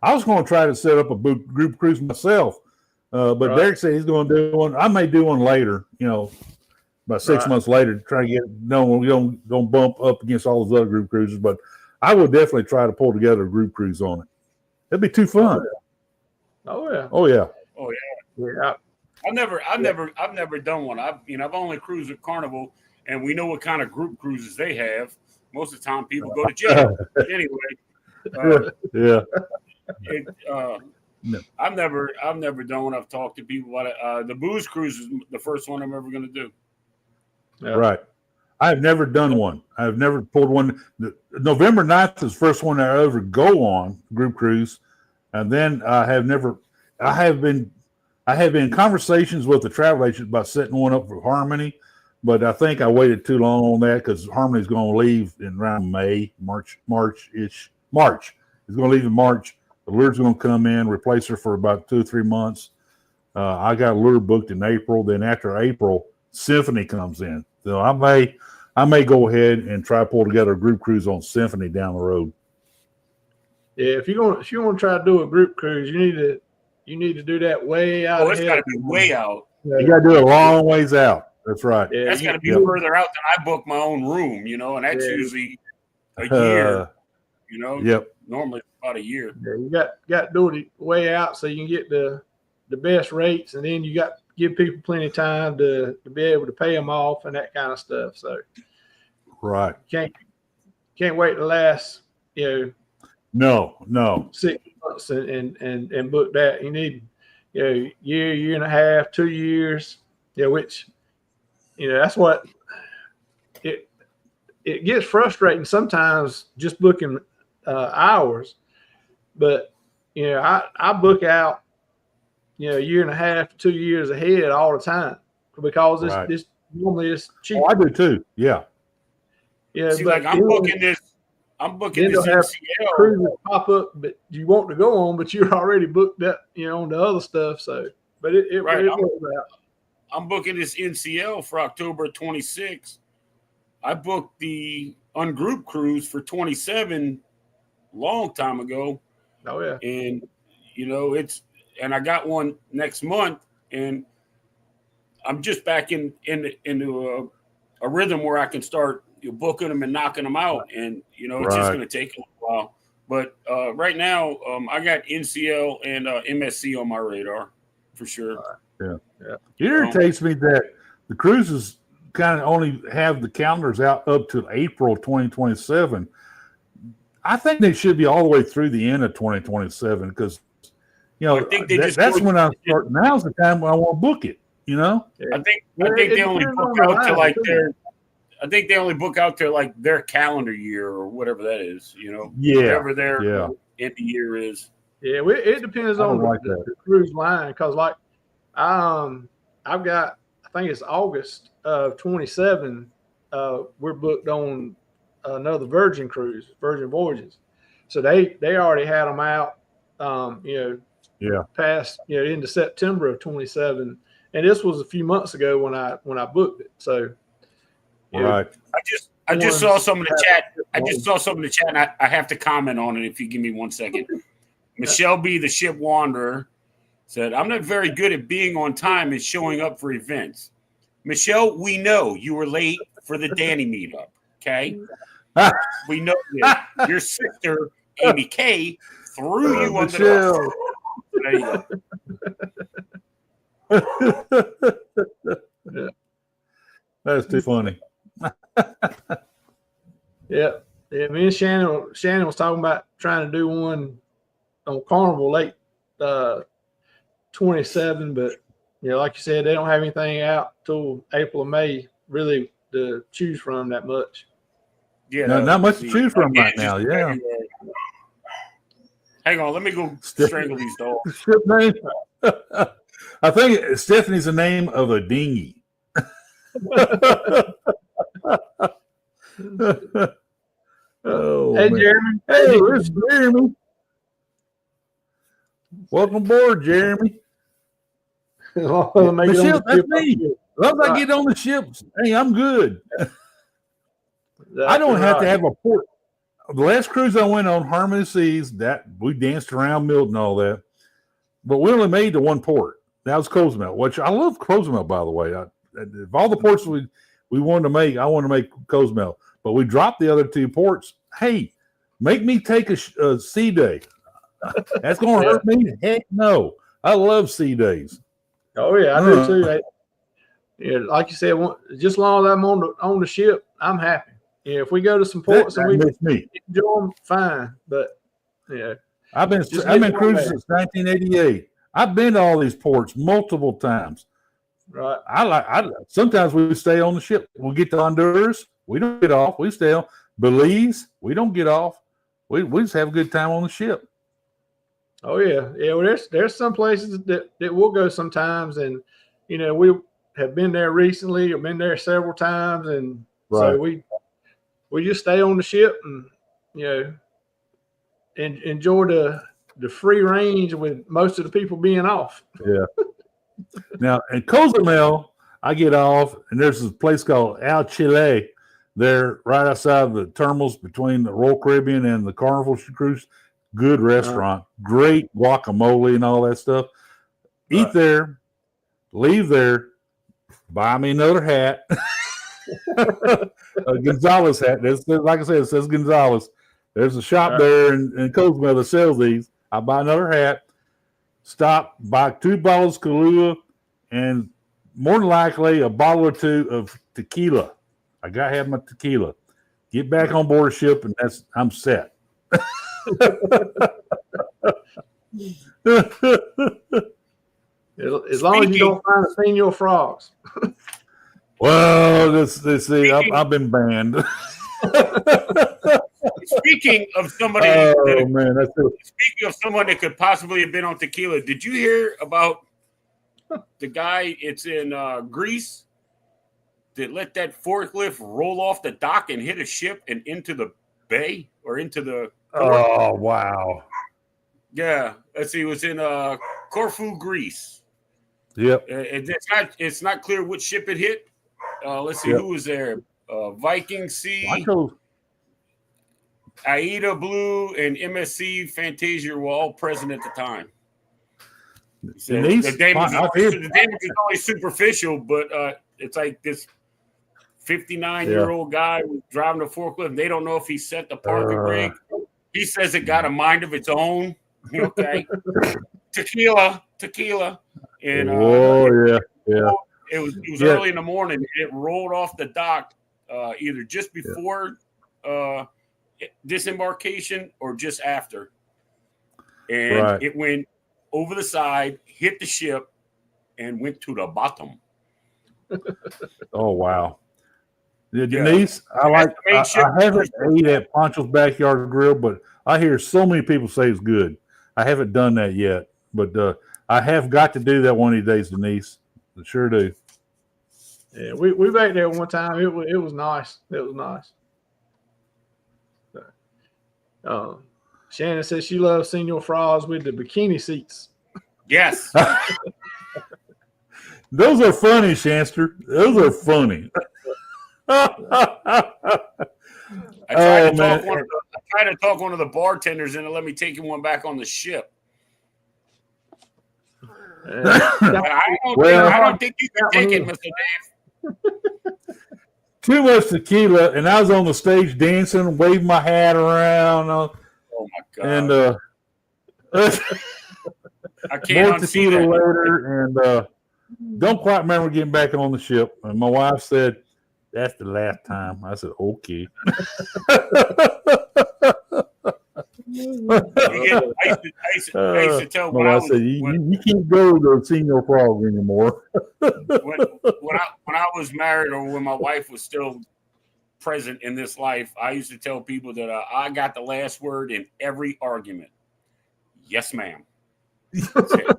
I was going to try to set up a group cruise myself, but Right. Derek said he's going to do one. I may do one later, about 6 Right. months later to try to get we don't bump up against all those other group cruises. But I would definitely try to pull together a group cruise on it. It'd be too fun. Oh yeah. Oh yeah. Oh yeah. Yeah. I've never done one. I've only cruised with Carnival, and we know what kind of group cruises they have. Most of the time, people go to jail. But anyway, Yeah. No. I've never done one. I've talked to people about it. The booze cruise is the first one I'm ever going to do. Yeah. Right. I've never done one. I've never pulled one. November 9th is the first one I ever go on group cruise. And then I have been in conversations with the travel agent about setting one up for Harmony, but I think I waited too long on that because Harmony's going to leave in around March-ish. March. It's going to leave in March. The lure's going to come in, replace her for about 2 or 3 months. I got a lure booked in April. Then after April, Symphony comes in. So I may go ahead and try to pull together a group cruise on Symphony down the road. Yeah, if you want to try to do a group cruise, you need to do that way out. Oh, it's got to be way out. You got to do it a long ways out. That's right. Yeah, That's got to be Yep. further out than I book my own room, and that's Yeah. usually a year. Yep. Normally it's about a year. Yeah, you got to do it way out so you can get the best rates, and then you got to give people plenty of time to be able to pay them off and that kind of stuff. So Right. can't wait to last No. 6 months and book that. You need year and a half, 2 years. Which that's what it gets frustrating sometimes just booking hours, but I book out a year and a half, 2 years ahead all the time because Right. this normally it's cheap. Oh, I do too. Yeah. Yeah, See, but like I'm booking this they'll have NCL. cruises pop up, but you want to go on, but you're already booked up, on the other stuff. So, but it Right, works out. I'm booking this NCL for October 26th. I booked the ungroup cruise for 27 long time ago, Oh yeah, and I got one next month, and I'm just back into a rhythm where I can start booking them and knocking them out, and it's just Right. going to take a while. But right now, I got NCL and MSC on my radar for sure. It irritates me that the cruises kind of only have the calendars out up to April 2027. I think they should be all the way through the end of 2027 because, I think they just that's go- when I start. Now's the time when I want to book it, I think Well, they it only depends book on the out to line, like too. their. I think they only book out to like their calendar year or whatever that is. Yeah. whatever their Yeah. end of year is. Yeah, it depends I on don't like the that. cruise line because, like, I've got, I think it's August of 27. We're booked on another Virgin cruise, Virgin Voyages. So they already had them out, Yeah. past into September of 27, and this was a few months ago when I booked it. So Right. I just saw some in the chat. I just saw some in the chat, and I have to comment on it if you give me 1 second. Michelle B, the ship wanderer, said, "I'm not very good at being on time and showing up for events." Michelle, we know you were late for the Danny meetup. Okay, we know this. Your sister Amy K threw you under the bus. There you go. That's too funny. Yeah. Me and Shannon was talking about trying to do one on Carnival late 27, but like you said, they don't have anything out till April or May really to choose from that much. Yeah, No, not much to the- choose from right it's now. just Yeah. February. Hang on, let me go strangle these dogs. Ship name? I think Stephanie's the name of a dinghy. Oh, Hey, man. Jeremy. Hey, this is Jeremy. Welcome aboard, Jeremy. As long as I make The it on ship, that's ship, I'm me. good. As long as I Right. get on the ship, hey, I'm good. I don't have to have a port. The last cruise I went on, Harmony Seas, that we danced around Milton and all that, but we only made to one port. That was Cozumel, which I love Cozumel, by the way. Of all the ports we wanted to make, I wanted to make Cozumel, but we dropped the other two ports. Hey, make me take a sea day. That's going to hurt me? Heck no. I love sea days. Oh yeah, I do too. Yeah, like you said, just as long as I'm on the ship, I'm happy. Yeah, if we go to some ports and we makes me. enjoy them, fine. But yeah, I've been cruising since 1988. I've been to all these ports multiple times. right. I sometimes we stay on the ship. We'll get to Honduras. We don't get off. We stay on Belize. We don't get off. We just have a good time on the ship. Oh yeah, yeah. Well, there's some places that we'll go sometimes, and we have been there recently or been there several times, and so we just stay on the ship and and enjoy the free range with most of the people being off. Yeah. Now in Cozumel, I get off, and there's this place called Al Chile. There, right outside the terminals between the Royal Caribbean and the Carnival Cruise. Good restaurant, great guacamole and all that stuff. Eat there, leave there, buy me another hat. A Gonzalez hat. Like I said, it says Gonzalez. There's a shop there in Cozumel that sells these. I buy another hat, stop, buy 2 bottles of Kahlua, and more than likely a bottle or 2 of tequila. I got to have my tequila. Get back on board a ship, and I'm set. As long as you don't find a senior frogs. Well, let's see. I've been banned. Speaking of somebody, speaking of someone that could possibly have been on tequila, did you hear about the guy? It's in Greece that let that forklift roll off the dock and hit a ship and into the bay or into the. Oh wow! Yeah, let's see. It was in Corfu, Greece. Yep. It's not clear which ship it hit. Let's see who was there. Viking Sea, Aida Blue, and MSC Fantasia were all present at the time. So the damage was only superficial, but it's like this 59-year-old guy was driving a forklift. And they don't know if he set the parking brake. He says it got a mind of its own. Okay, tequila, and it was early in the morning. It rolled off the dock either just before disembarkation or just after, and it went over the side, hit the ship, and went to the bottom. Oh wow! Yeah, Denise, I haven't ate at Pancho's Backyard Grill, but I hear so many people say it's good. I haven't done that yet, but I have got to do that one of these days, Denise. I sure do. Yeah, we ate there one time. It was nice. It was nice. Shannon says she loves Senor Frogs with the bikini seats. Yes. Those are funny, Shanster. Those are funny. I tried to talk one of the bartenders into let me take one back on the ship. I don't think you can take it, Mr. Dave. Too much tequila, and I was on the stage dancing, waving my hat around. Oh my god! And I can't more tequila that. later, and don't quite remember getting back on the ship. And my wife said, "That's the last time." I said, "Okay." I used to tell when I said, you can't go to the Senor Frog anymore. when I was married or when my wife was still present in this life, I used to tell people that I got the last word in every argument. Yes, ma'am. That's it.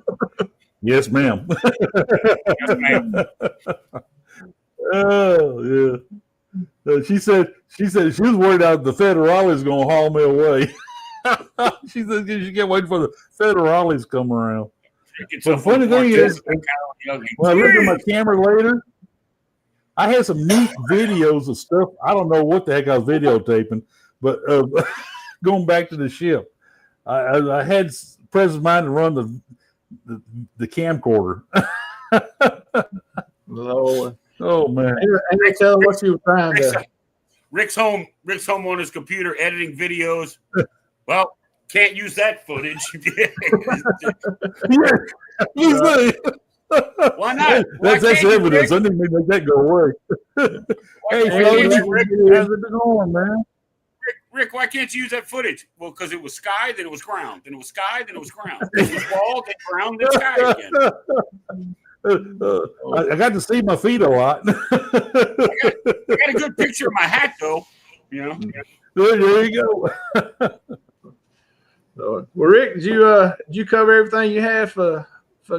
Yes, ma'am. Yes, ma'am. Oh yeah. She said she was worried out the federales going to haul me away. She said she can't wait for the federales to come around. But the funny thing is, when I look at my camera later, I had some neat videos of stuff. I don't know what the heck I was videotaping, but going back to the ship, I had present mind to run the camcorder. Lord. Oh man! And they tell what you were trying to. Rick's home on his computer editing videos. Well, can't use that footage. Why not? Why That's can't you, evidence. Rick? I didn't make that go away. Hey, can't you, Rick? how's it been going, man? Rick, why can't you use that footage? Well, because it was sky, then it was ground, then it was sky, then it was ground. It was wall, then ground, then sky again. I got to see my feet a lot. I got a good picture of my hat, though. You know. There you go. Well, Rick, did you cover everything you had for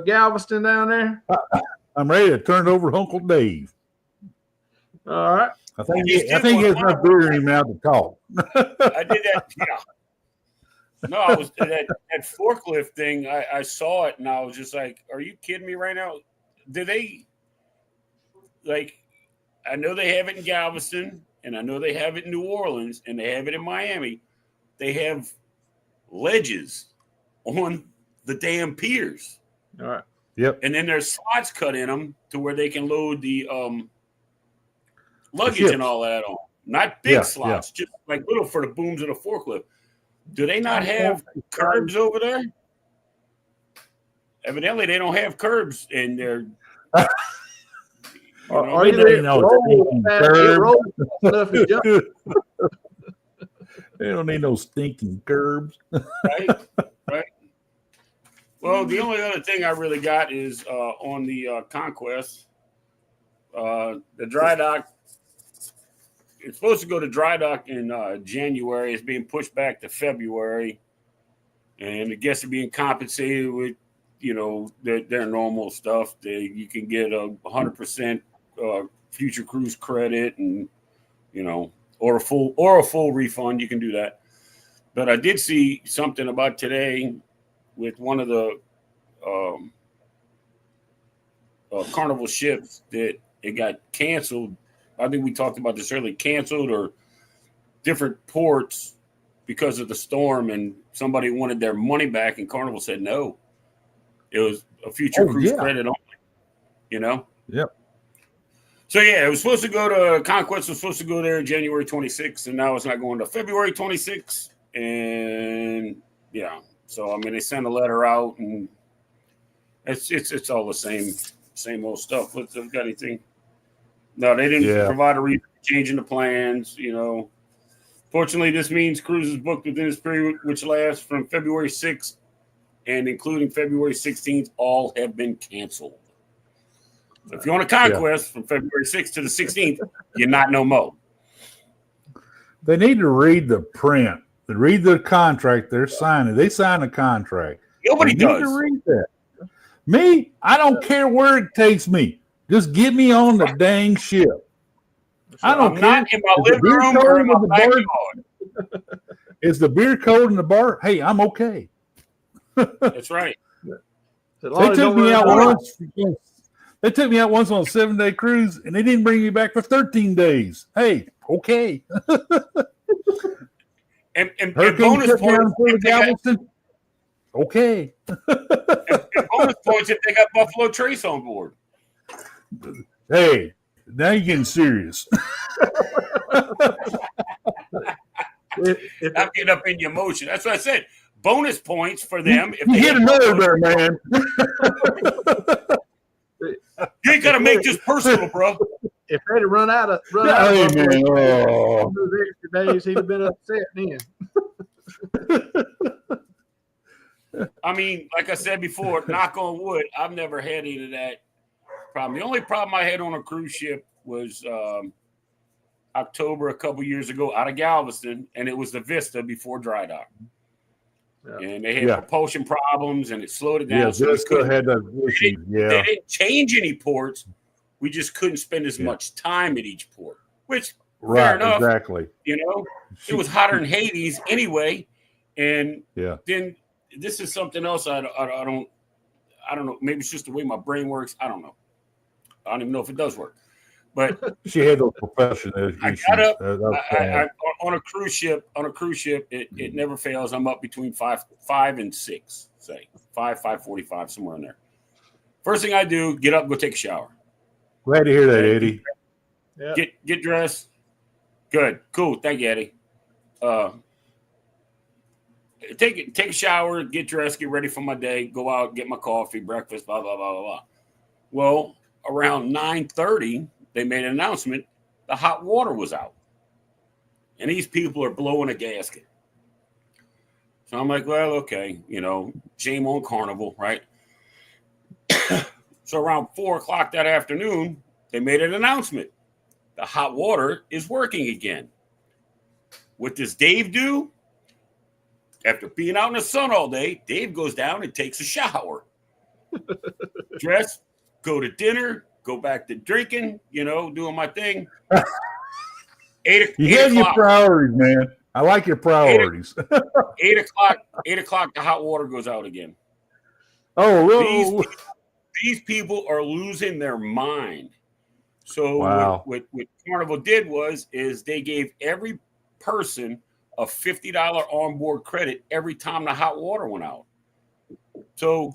Galveston down there? I'm ready to turn it over to Uncle Dave. All right. I think he has enough beer in him now to talk. I did that. Yeah. No, I was that forklift thing. I saw it and I was just like, "Are you kidding me right now?" Do they like? I know they have it in Galveston, and I know they have it in New Orleans, and they have it in Miami. They have ledges on the damn piers. All right. Yep. And then there's slots cut in them to where they can load the luggage and all that on. Not big slots, just like little for the booms of the forklift. Do they not have curbs over there? Evidently, they don't have curbs in their. Are you there? They don't need no stinking curbs. Right. Well, the only other thing I really got is on the Conquest, the dry dock. It's supposed to go to dry dock in January. It's being pushed back to February, and the guests are being compensated with, their normal stuff. You can get 100% future cruise credit, and or a full refund. You can do that. But I did see something about today with one of the Carnival ships that it got canceled. I think we talked about this earlier, canceled or different ports because of the storm, and somebody wanted their money back, and Carnival said no. It was a future cruise credit only, Yep. So, it was supposed to go to Conquest, was supposed to go there January 26th, and now it's not going to February 26th. And, so, I mean, they sent a letter out, and it's all the same old stuff. But they've got anything? No, they didn't provide a reason for changing the plans, Fortunately, this means cruises booked within this period, which lasts from February 6th and including February 16th, all have been canceled. So if you're on a Conquest from February 6th to the 16th, you're not no more. They need to read the print. They read the contract they're signing. They sign a contract. Nobody does. Need to read that. Me, I don't care where it takes me. Just get me on the dang ship. I don't I'm care. not in my living room or in my backyard. Is the beer cold in the bar? Hey, I'm okay. That's right. They took me out once. They took me out once on a 7-day cruise, and they didn't bring me back for 13 days. Hey, okay. And bonus points if they got, okay. and bonus points if they got Buffalo Trace on board. Hey, now you're getting serious. I'm getting up in your emotion. That's what I said. Bonus points for them. If You they hit a nerve there, man. You ain't got to make this personal, bro. If they'd have run out of Man, those extra days, he'd have been upset then. I mean, like I said before, knock on wood, I've never had any of that problem. The only problem I had on a cruise ship was October a couple years ago out of Galveston, and it was the Vista before dry dock. Yeah. And they had propulsion problems, and it slowed it down. Yeah, so Vista had that issue. They didn't change any ports. We just couldn't spend as much time at each port, which fair enough. Exactly. It was hotter than Hades anyway. And then this is something else I I don't know. Maybe it's just the way my brain works. I don't know. I don't even know if it does work. But She had those professional I issues. got up That's on a cruise ship. On a cruise ship, it never fails. I'm up between 5 and 6, say 5:45, somewhere in there. First thing I do, get up, go take a shower. glad to hear that, Eddie. Yeah. Get dressed. Good, cool. Thank you, Eddie. Take a shower, get dressed, get ready for my day. Go out, get my coffee, breakfast, blah blah blah blah blah. Well, around 9:30, they made an announcement. The hot water was out, and these people are blowing a gasket. So I'm like, well, okay, shame on Carnival, right? So around 4:00 that afternoon, they made an announcement. The hot water is working again. What does Dave do? After being out in the sun all day, Dave goes down and takes a shower. Dress, go to dinner, go back to drinking, doing my thing. You have your priorities, man. I like your priorities. 8:00, the hot water goes out again. Oh, really? These people are losing their mind. So wow. what Carnival did is they gave every person a $50 onboard credit every time the hot water went out. So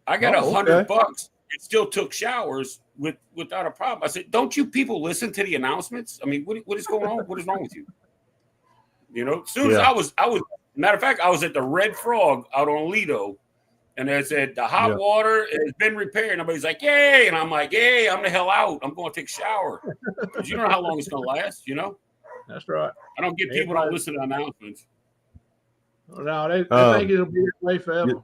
I got $100 and still took showers without a problem. I said, don't you people listen to the announcements? I mean, what is going on? What is wrong with you? As soon as I was matter of fact, I was at the Red Frog out on Lido, and they said the hot water has been repaired. And everybody's like, yay. And I'm like, yay, I'm the hell out. I'm going to take a shower. Because you don't know how long it's going to last, That's right. I don't get people to listen to announcements. No, they think it'll be this way forever.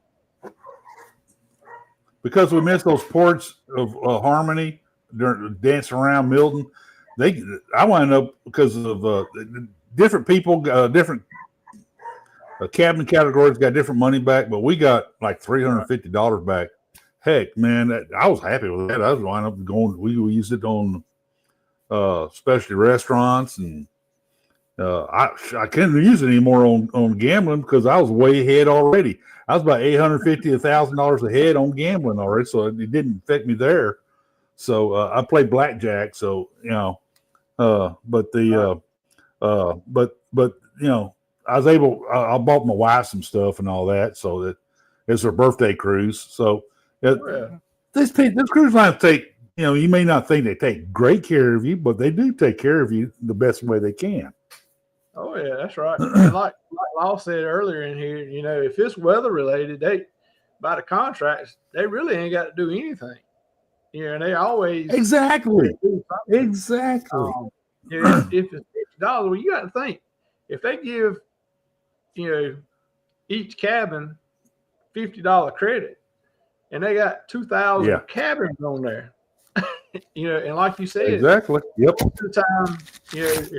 Because we missed those ports of Harmony during dancing around Milton. I wound up because of different people, different cabin categories got different money back, but we got like $350 back. Heck, man, I was happy with that. I was wound up going. We used it on specialty restaurants, and I couldn't use it anymore on gambling because I was way ahead already. I was about $850, $1,000 ahead on gambling already, so it didn't affect me there. So I played blackjack, so but I was able. I bought my wife some stuff and all that, so that it's her birthday cruise. So this cruise line take. You may not think they take great care of you, but they do take care of you the best way they can. Oh yeah, that's right. And like Law said earlier in here, if it's weather related, by the contracts, they really ain't got to do anything. And they always exactly. If it's $50, well, you got to think if they give each cabin $50 credit, and they got 2,000 cabins on there. And like you said, exactly. Yep. The time, if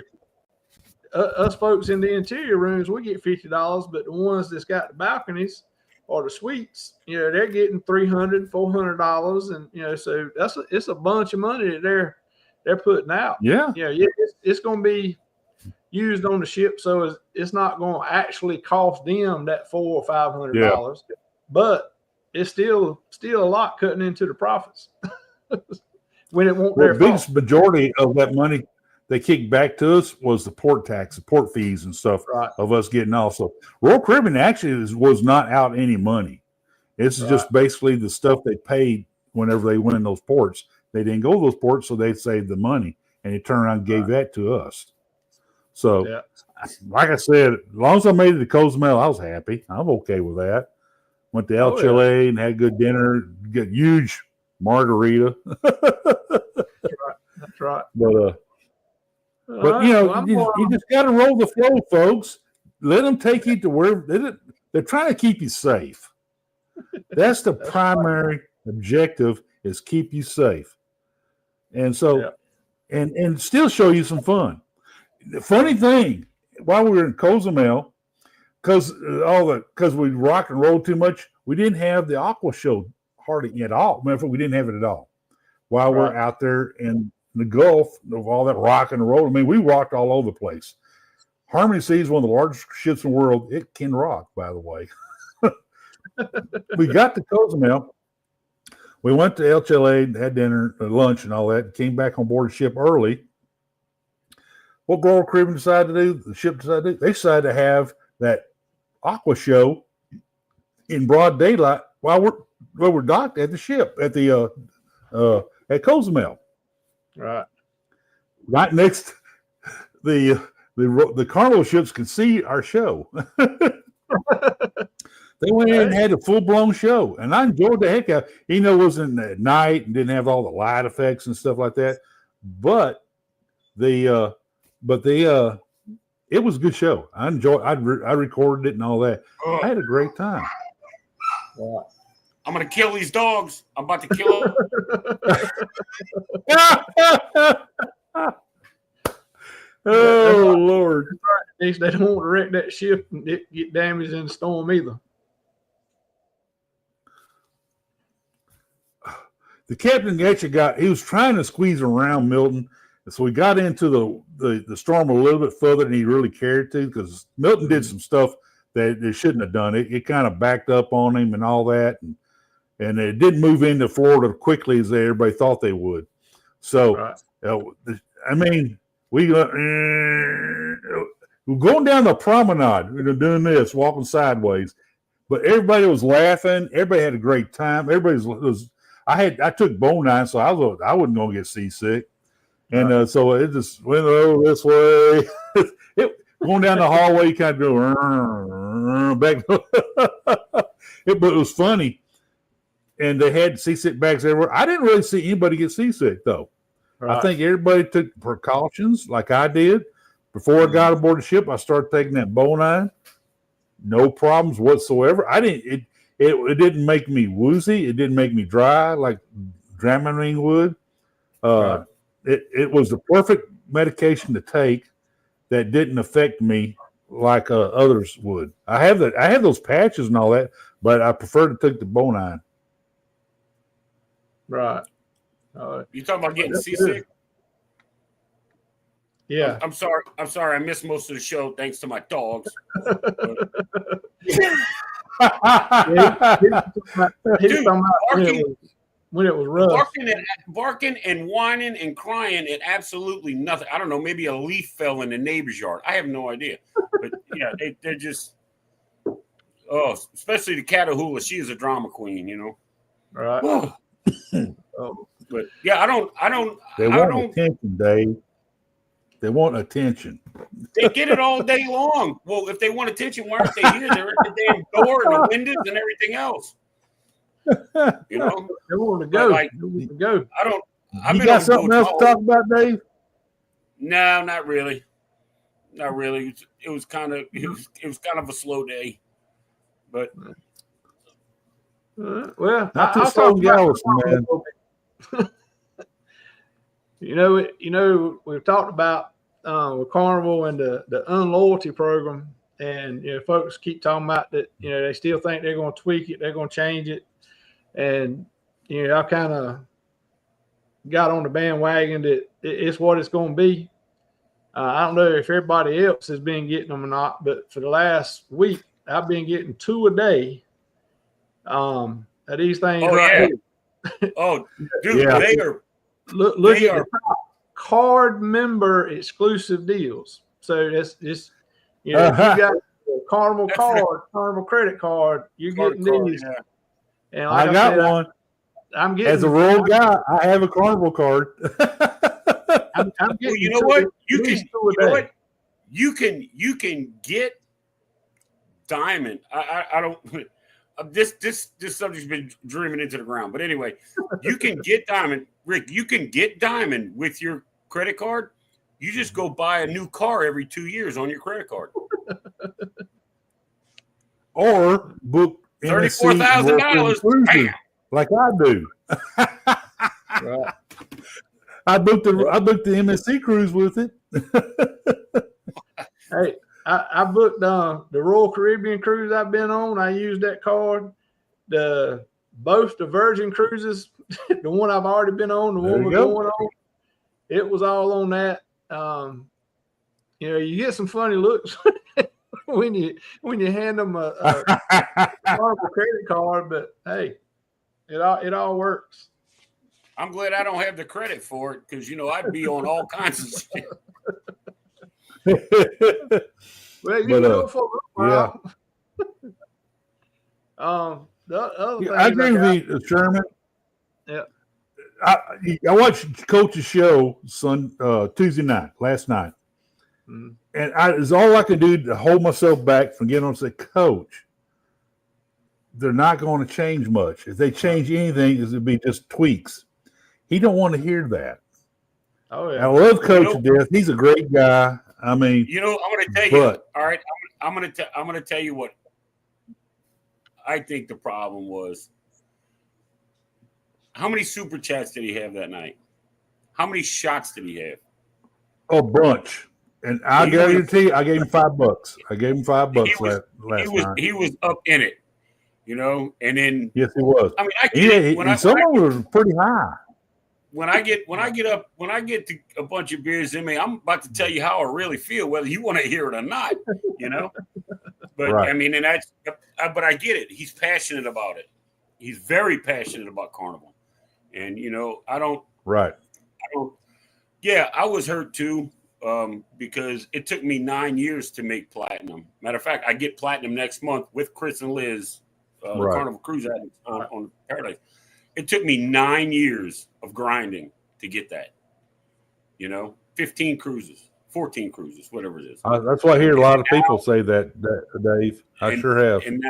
us folks in the interior rooms, we get $50, but the ones that's got the balconies or the suites, they're getting $300, $400, and so it's a bunch of money that they're putting out. Yeah. It's going to be used on the ship, so it's not going to actually cost them that $400 or $500, but it's still a lot cutting into the profits. When it won't. The biggest majority of that money they kicked back to us was the port tax, the port fees and stuff of us getting off. So Royal Caribbean actually was not out any money. It's just basically the stuff they paid whenever they went in those ports. They didn't go to those ports, so they saved the money, and they turned around and gave that to us. So, like I said, as long as I made it to Cozumel, I was happy. I'm okay with that. Went to El Chile and had good dinner, get huge margarita. That's right. But you just got to roll the flow, folks. Let them take you to where they're trying to keep you safe. That's the primary objective, is keep you safe. And so, and still show you some fun. The funny thing, while we were in Cozumel, because we rock and roll too much, we didn't have the Aqua Show hardly at all. Matter of fact, we didn't have it at all. While we're out there in the Gulf of all that rock and roll, I mean, we rocked all over the place. Harmony Sea is one of the largest ships in the world. It can rock, by the way. We got to Cozumel, we went to LHLA, had dinner, lunch, and all that. Came back on board the ship early. What Royal Caribbean decided to do? The ship decided to do? They decided to have that aqua show in broad daylight while we're docked at the ship at the at Cozumel. Right. Right next, the carnival ships could see our show. They went in and had a full blown show, and I enjoyed the heck out. It wasn't at night and didn't have all the light effects and stuff like that, but it was a good show. I enjoyed. I recorded it and all that. I had a great time. Right. I'm gonna kill these dogs. I'm about to kill them. Oh Lord! They don't want to wreck that ship and get damaged in the storm either. The captain actually he was trying to squeeze around Milton, and so we got into the storm a little bit further than he really cared to, because Milton did some stuff that they shouldn't have done. It kind of backed up on him and all that, and it didn't move into Florida quickly as everybody thought they would. So, Right. I mean, we're going down the promenade, doing this, walking sideways, but everybody was laughing. Everybody had a great time. Everybody was. I took Bonine, so I wasn't going to get seasick, and so it just went over this way. Going down the hallway, you kind of go back. But it was funny, and they had seasick bags everywhere. I didn't really see anybody get seasick though. Right. I think everybody took precautions, like I did. Before I got aboard the ship, I started taking that Bonine. No problems whatsoever. It didn't make me woozy. It didn't make me dry like Dramamine would. Right. It was the perfect medication to take that didn't affect me like others would. I have those patches and all that, but I prefer to take the Bonine. Right. You talking about getting seasick? Yeah. I'm sorry. I missed most of the show thanks to my dogs. Dude, when it was rough. Barking and whining and crying at absolutely nothing. I don't know. Maybe a leaf fell in the neighbor's yard. I have no idea. But yeah, they're just. Oh, especially the Catahoula. She is a drama queen, Right. Oh. But yeah, I don't. They want attention, Dave. They want attention. They get it all day long. Well, if they want attention, why aren't they here? They're at the damn door and the windows and everything else. They want to go. Like, they want to go. I don't. You got something else to talk about, Dave? No, not really. Not really. It was kind of a slow day, but Well, Not too I'll slow talk in about Galveston, man. We've talked about with Carnival and the unloyalty program, and folks keep talking about that. They still think they're going to tweak it, they're going to change it, and I kind of got on the bandwagon that it's what it's going to be. I don't know if everybody else has been getting them or not, but for the last week, I've been getting 2 a day. Of these things. Oh, right yeah. here. Oh, dude, Yeah. they are. Look They at are- the top. Card member exclusive deals. So that's just if you got a Carnival That's card, Carnival credit card, you're getting these. Yeah. And like I got said, one. I'm getting As a royal guy, I have a Carnival card. I'm Well, getting you know two- what? at You least can. 2 a You know day. what? You can get diamond. I don't. This subject's been dreaming into the ground. But anyway, you can get diamond, Rick. You can get diamond with your credit card. You just go buy a new car every 2 years on your credit card. Or book MSC $34,000. cruises Bam. like I do. Right. I booked the MSC cruise with it. Hey, I booked the Royal Caribbean cruise I've been on. I used that card. Both the Virgin cruises, the one I've already been on, the There one you we're go. going on, it was all on that. You get some funny looks when you hand them a Carnival credit card, but hey, It all works. I'm glad I don't have the credit for it because I'd be on all kinds of shit. Well, you But, know for a while. The other Yeah, I agree with you, Sherman. Yeah. I watched Coach's show Tuesday night, last night. Mhm. And it's all I could do to hold myself back from getting on and say, Coach, they're not going to change much. If they change anything, it'll be just tweaks. He don't want to hear that. Oh I yeah. love Coach to death. He's a great guy. I mean, I'm going to tell you. But- All right, I'm going to tell you what I think the problem was. How many super chats did he have that night? How many shots did he have? a bunch. And I He guarantee you, I gave him $5. I gave him $5 He was- last night. He was up in it, and then Yes, he was. I mean I get it. And some of them were pretty high. when I get to a bunch of beers in me, I'm about to tell you how I really feel, whether you want to hear it or not, But Right. I mean, but I get it. He's passionate about it. He's very passionate about Carnival, and I don't. Yeah, I was hurt too because it took me 9 years to make platinum. Matter of fact, I get platinum next month with Chris and Liz, the Right. Carnival Cruise Addicts on Paradise. It took me 9 years of grinding to get that. 15 cruises, 14 cruises, whatever it is. That's why I hear a lot of people say that, Dave. I sure have. And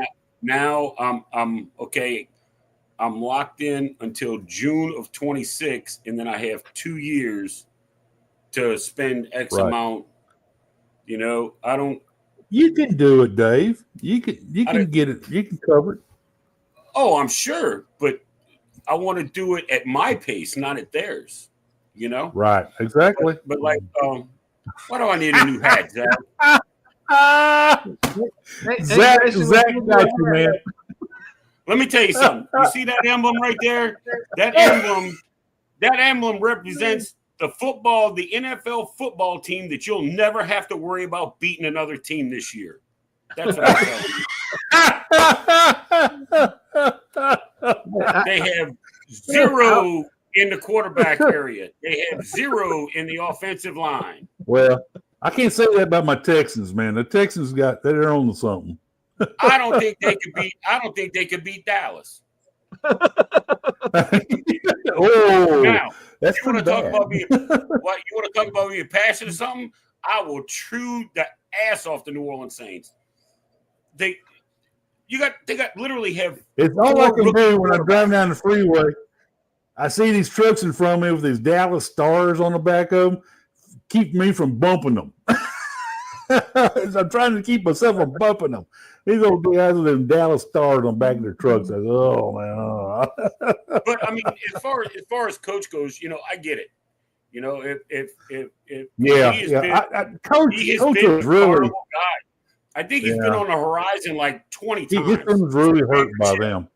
now I'm okay. I'm locked in until June of 26, and then I have 2 years to spend X Right. amount. I don't. You can do it, Dave. You can get it. You can cover it. Oh, I'm sure, but I want to do it at my pace, not at theirs. Right. Exactly. But like, why do I need a new hat, Zach? Zach got you, man. Let me tell you something. You see that emblem right there? That emblem represents the NFL football team that you'll never have to worry about beating another team this year. That's what I'm telling you. They have 0 in the quarterback area. They have 0 in the offensive line. Well, I can't say that about my Texans, man. The Texans they're on to something. I don't think they could beat Dallas. Oh, Now, that's you want pretty to talk bad. about being you want to talk about being passionate or something? I will chew the ass off the New Orleans Saints. They got literally have. It's all I can rookie do when I'm driving down the freeway. I see these trucks in front of me with these Dallas stars on the back of them. Keep me from bumping them. I'm trying to keep myself from bumping them. These old guys with them Dallas stars on the back of their trucks. I go, oh man. But I mean, as far as coach goes, I get it. If Yeah, he has yeah. been, Coach he has was been a really, Carnival guy. I think he's been Yeah. on the horizon like 20 his times. son was really hurt by them.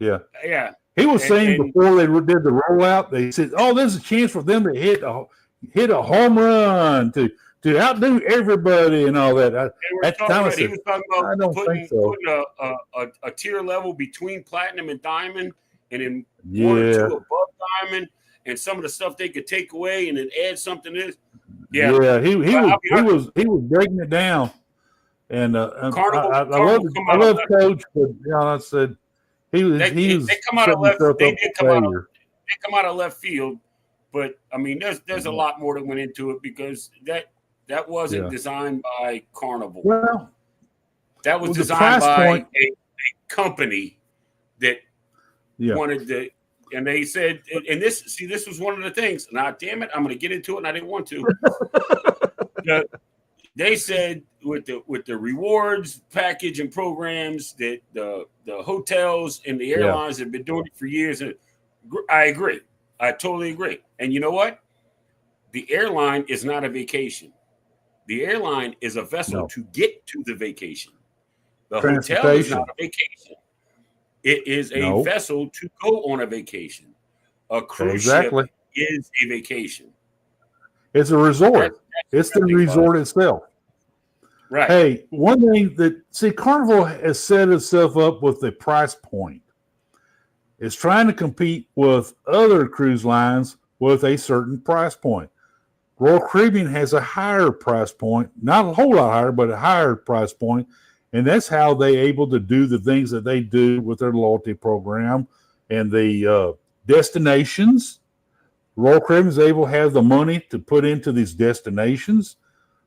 Yeah. Yeah. He was saying and- before they did the rollout, they said, "Oh, there's a chance for them to hit a home run to outdo everybody and all that." They were At the talking time, I about, he said, was talking I about don't putting, think so. putting a tier level between platinum and diamond, and then one or Yeah, two above diamond, and some of the stuff they could take away and then add something to this. yeah. He was breaking it down, and Carnival- I Carnival come out love of- Coach, but I said he was They come out of setting left. himself They up did for come out of failure. they come out of left field, but I mean, there's a lot more that went into it because that wasn't Yeah. designed by Carnival. Well, That was the designed price by point- a company that yeah, wanted to, and they said, and this was one of the things. Now, damn it, I'm going to get into it, and I didn't want to. They said with the rewards package and programs that the hotels and the airlines have been doing it for years. And I agree. I totally agree. And you know what? The airline is not a vacation. The airline is a vessel No. to get to the vacation. The hotel is not a vacation. It is a No. vessel to go on a vacation. A cruise Exactly. ship is a vacation. It's a resort. It's the what I think about resort itself. Right. Hey, one thing Carnival has set itself up with the price point. is trying to compete with other cruise lines with a certain price point. Royal Caribbean has a higher price point, not a whole lot higher, but a higher price point, and that's how they're able to do the things that they do with their loyalty program and the destinations. Royal Caribbean is able to have the money to put into these destinations.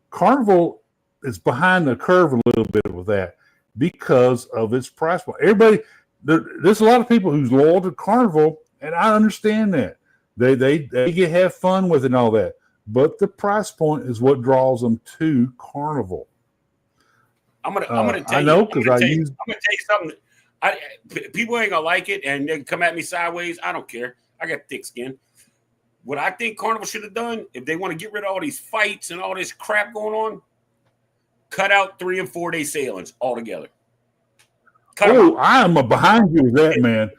Carnival is behind the curve a little bit with that because of its price point. Everybody, there's a lot of people who's loyal to Carnival, and I understand that. They get have fun with it and all that. But the price point is what draws them to Carnival. I'm gonna tell you. I know because I'm gonna tell you something. People ain't gonna like it, and they come at me sideways. I don't care. I got thick skin. What I think Carnival should have done, if they want to get rid of all these fights and all this crap going on, cut out 3 and 4 day sailings altogether. I am behind you with that, man.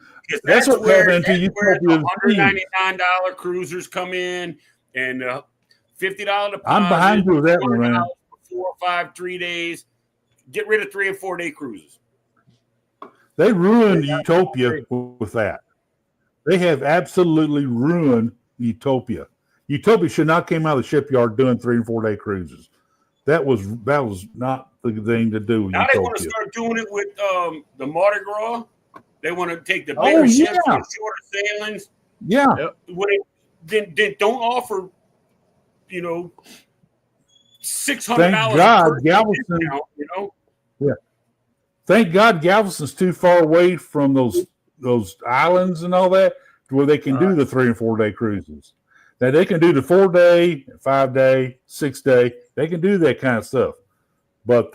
That's what happened to you. $199 cruisers come in and $50 deposit. I'm behind you with that one, man. 4 or 5 3 days. Get rid of 3 and 4 day cruises. They ruined Utopia with that. They have absolutely ruined Utopia. Utopia should not came out of the shipyard doing 3 and 4 day cruises. That was not the thing to do with now Utopia. They want to start doing it with the Mardi Gras. They want to take the bigger ships and shorter sailings. Yeah. Then don't offer, $600 Thank God Galveston. Yeah. Thank God Galveston's too far away from those islands and all that to where they can do the 3 and 4 day cruises. Now they can do the 4 day, 5 day, 6 day. They can do that kind of stuff. But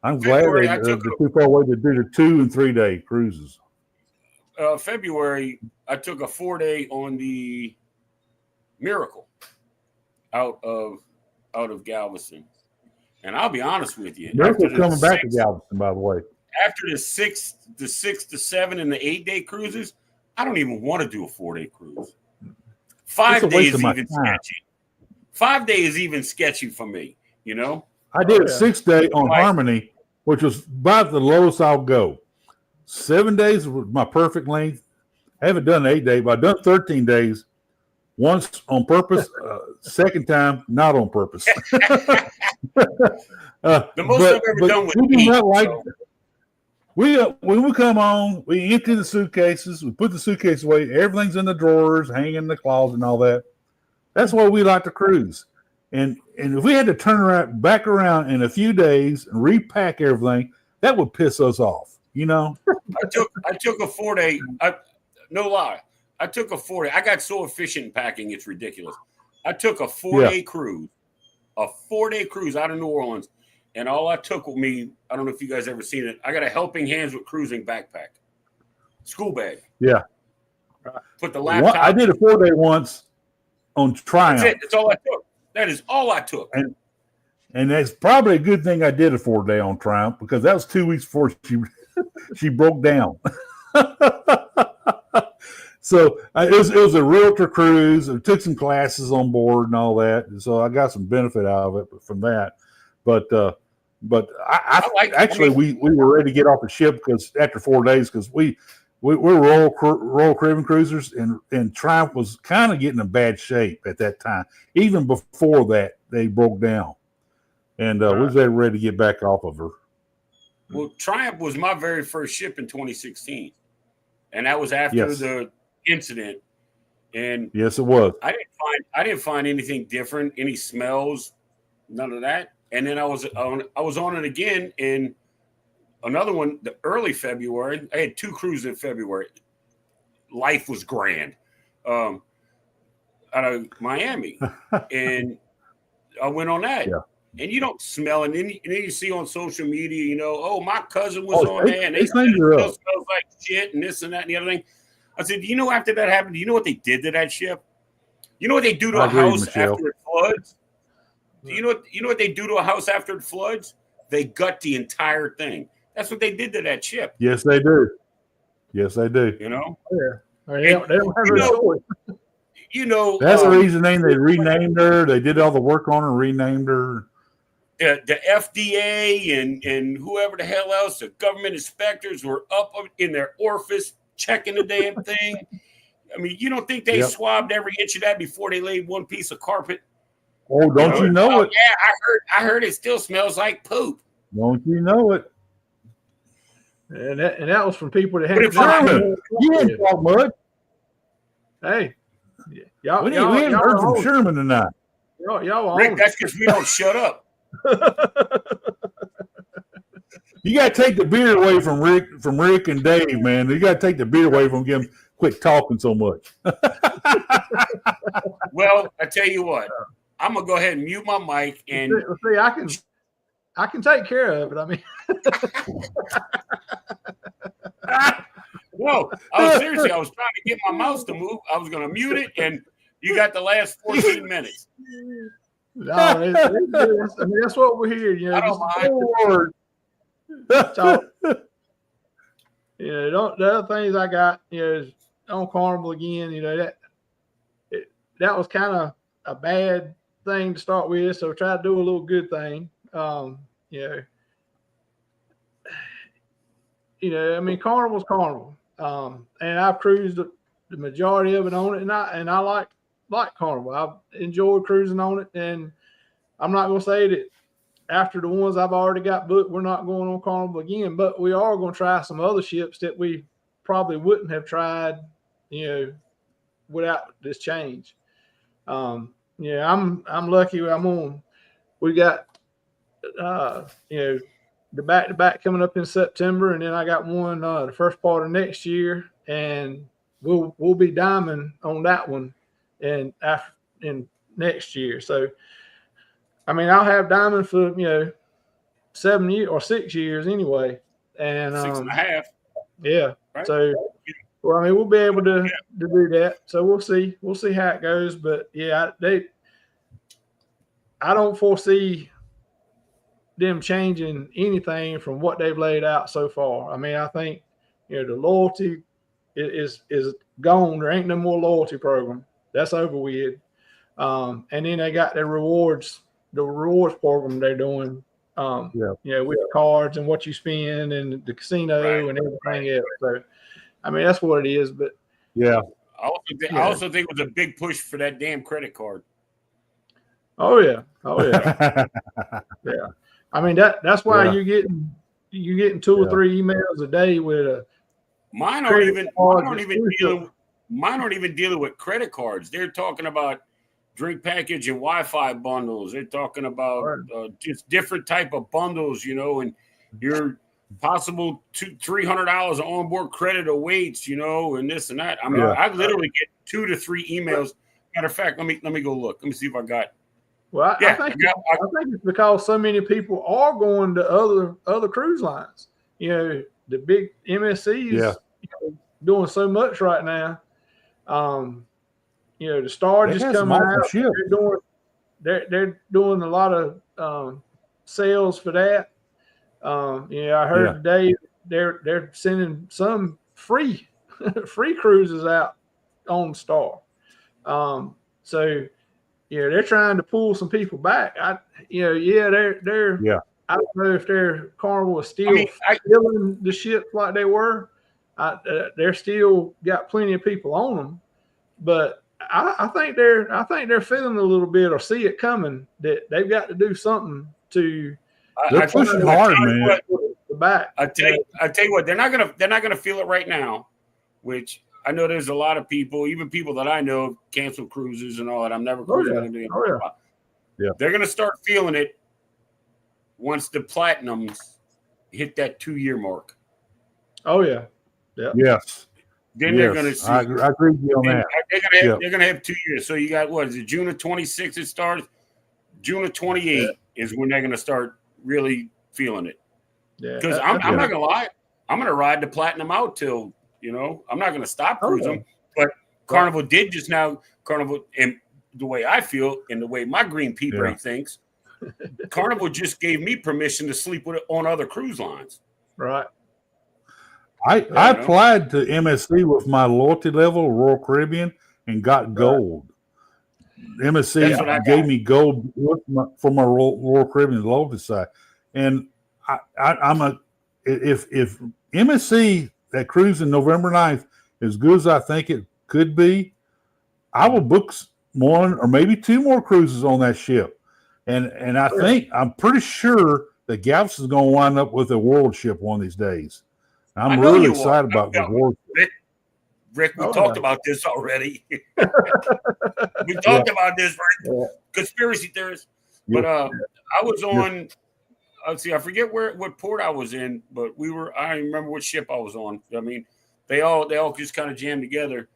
I'm glad they're too far away to do the 2 and 3 day cruises. February, I took a 4 day on the Miracle out of Galveston. And I'll be honest with you. Miracle's coming back to Galveston, by the way. After the 6 to 7 and the 8 day cruises, I don't even want to do a 4 day cruise. 5 days even sketchy. 5 days is even sketchy for me, I did a 6 day on Harmony, which was about the lowest I'll go. 7 days was my perfect length. I haven't done 8 day, but I've done 13 days. Once on purpose, second time not on purpose. The most I've ever done with when we come on, we empty the suitcases, we put the suitcase away, everything's in the drawers, hanging in the closet and all that. That's why we like to cruise. And if we had to turn back around in a few days and repack everything, that would piss us off, I took a 4 day, no lie. I took a 4 day. I got so efficient in packing, it's ridiculous. I took a 4 day cruise, out of New Orleans. And all I took with me, I don't know if you guys ever seen it. I got a Helping Hands with Cruising backpack, school bag. Yeah. Put the laptop. I did a 4 day once on Triumph. That's it. That's all I took. That is all I took. And that's probably a good thing I did a 4 day on Triumph because that was 2 weeks before she broke down. So it was a realtor cruise. I took some classes on board and all that. And so I got some benefit out of it from that. But we were ready to get off the ship because after 4 days, because we're Royal Caribbean cruisers and Triumph was kind of getting in bad shape at that time. Even before that, they broke down, and we was ready to get back off of her. Well, Triumph was my very first ship in 2016, and that was after the incident. And yes, it was. I didn't find anything different, any smells, none of that. And then I was on it again in another one, the early February. I had 2 cruises in February. Life was grand, out of Miami, and I went on that. Yeah. And you don't smell, and then you see on social media, my cousin was on there, and they said it smells like shit, and this and that and the other thing. I said, after that happened, do you know what they did to that ship? You know what they do to a house after it floods? Do you know what they do to a house after it floods? They gut the entire thing. That's what they did to that ship. Yes, they do. Yes, they do. Yeah. They don't have a choice. That's the reason they renamed her. They did all the work on her, renamed her. The FDA and whoever the hell else, the government inspectors were up in their orifice checking the damn thing. I mean, you don't think they Yep. swabbed every inch of that before they laid one piece of carpet? Oh, don't you know it? Yeah, I heard it still smells like poop. Don't you know it? And that was from people that had. But if Sherman, you didn't talk much. Hey, y'all, We haven't heard from Sherman tonight. y'all Rick, on that's because we don't shut up. You got to take the beer away from Rick and Dave, man. You got to take the beer away from them. Quit talking so much. Well, I tell you what, I'm gonna go ahead and mute my mic and See, I can take care of it. I mean, no, I was seriously, I was trying to get my mouse to move. I was gonna mute it, and you got the last 14 minutes. no, I mean, that's what we're here. You know, I don't mind. Lord. talk. The other things I got, is on Carnival again. That was kind of a bad thing to start with, so try to do a little good thing. I mean, Carnival's Carnival, and I've cruised the majority of it on it, and I like Carnival. I've enjoyed cruising on it, and I'm not gonna say that after the ones I've already got booked, we're not going on Carnival again, but we are going to try some other ships that we probably wouldn't have tried, without this change. I'm lucky. We got, the back-to-back coming up in September, and then I got one the first part of next year, and we'll be diamond on that one, and in next year. So, I mean, I'll have diamond for 7 years or 6 years anyway, and 6.5. yeah. Right? So, well, I mean, we'll be able to do that. So we'll see how it goes. But yeah, I don't foresee them changing anything from what they've laid out so far. I mean, I think the loyalty is gone. There ain't no more loyalty program. That's over with. And then they got their rewards. The rewards program they're doing, with the cards and what you spend and the casino and everything else. So, I mean, that's what it is. But Yeah. I also think it was a big push for that damn credit card. oh yeah, yeah. I mean that's why Yeah. you're getting 2 or 3 emails a day with a. Mine aren't even credit dealing with credit cards. They're talking about drink package and Wi-Fi bundles. They're talking about just different type of bundles, and your possible $300 of onboard credit awaits, and this and that. I mean, I literally get 2 to 3 emails. Matter of fact, let me go look. Let me see if I got. Well, I think it's because so many people are going to other cruise lines. The big MSCs doing so much right now. The Star just coming out. They're doing a lot of sales for that. I heard today they're sending some free cruises out on Star. So they're trying to pull some people back. I don't know if their Carnival is still filling the ships like they were. They're still got plenty of people on them, but I think they're feeling a little bit or see it coming that they've got to do something to. They're pushing hard, man. Back. I tell you what, they're not gonna feel it right now, which I know there's a lot of people, even people that I know, cancel cruises and all that. I'm never cruising. They're gonna start feeling it once the platinums hit that 2-year mark. Oh yeah. Yeah. Yes. Then they're going to see. I agree with you on that. They're going to have 2 years. So you got, what is it, June of 26 it starts? June of 28 is when they're going to start really feeling it. Yeah. Because I'm not going to lie. I'm going to ride the platinum out till, I'm not going to stop cruising. But Carnival did just now, and the way I feel and the way my green pea brain thinks, Carnival just gave me permission to sleep on other cruise lines. Right. I applied to MSC with my loyalty level, Royal Caribbean, and got gold. MSC gave me gold for my Royal Caribbean loyalty side, and if MSC that cruise in November 9th as good as I think it could be, I will book one or maybe two more cruises on that ship. And I'm pretty sure that Galveston's going to wind up with a world ship one of these days. I'm really excited about the world ship. Rick, we talked about this already. We talked about this, right? Conspiracy theorists. But I was on, let's see, I forget what port I was in, but I don't remember what ship I was on. I mean, they all just kind of jammed together.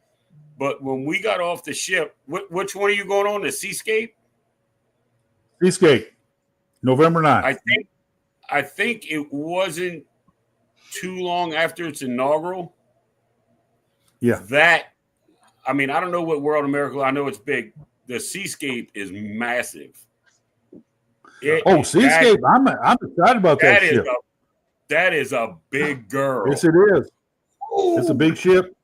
But when we got off the ship, which one are you going on? The Seascape? Seascape, November 9th. I think it wasn't too long after its inaugural. Yeah. I don't know what World America, I know it's big. The Seascape is massive. Seascape, I'm excited about that ship. That is a big girl. Yes, it is. Ooh. It's a big ship,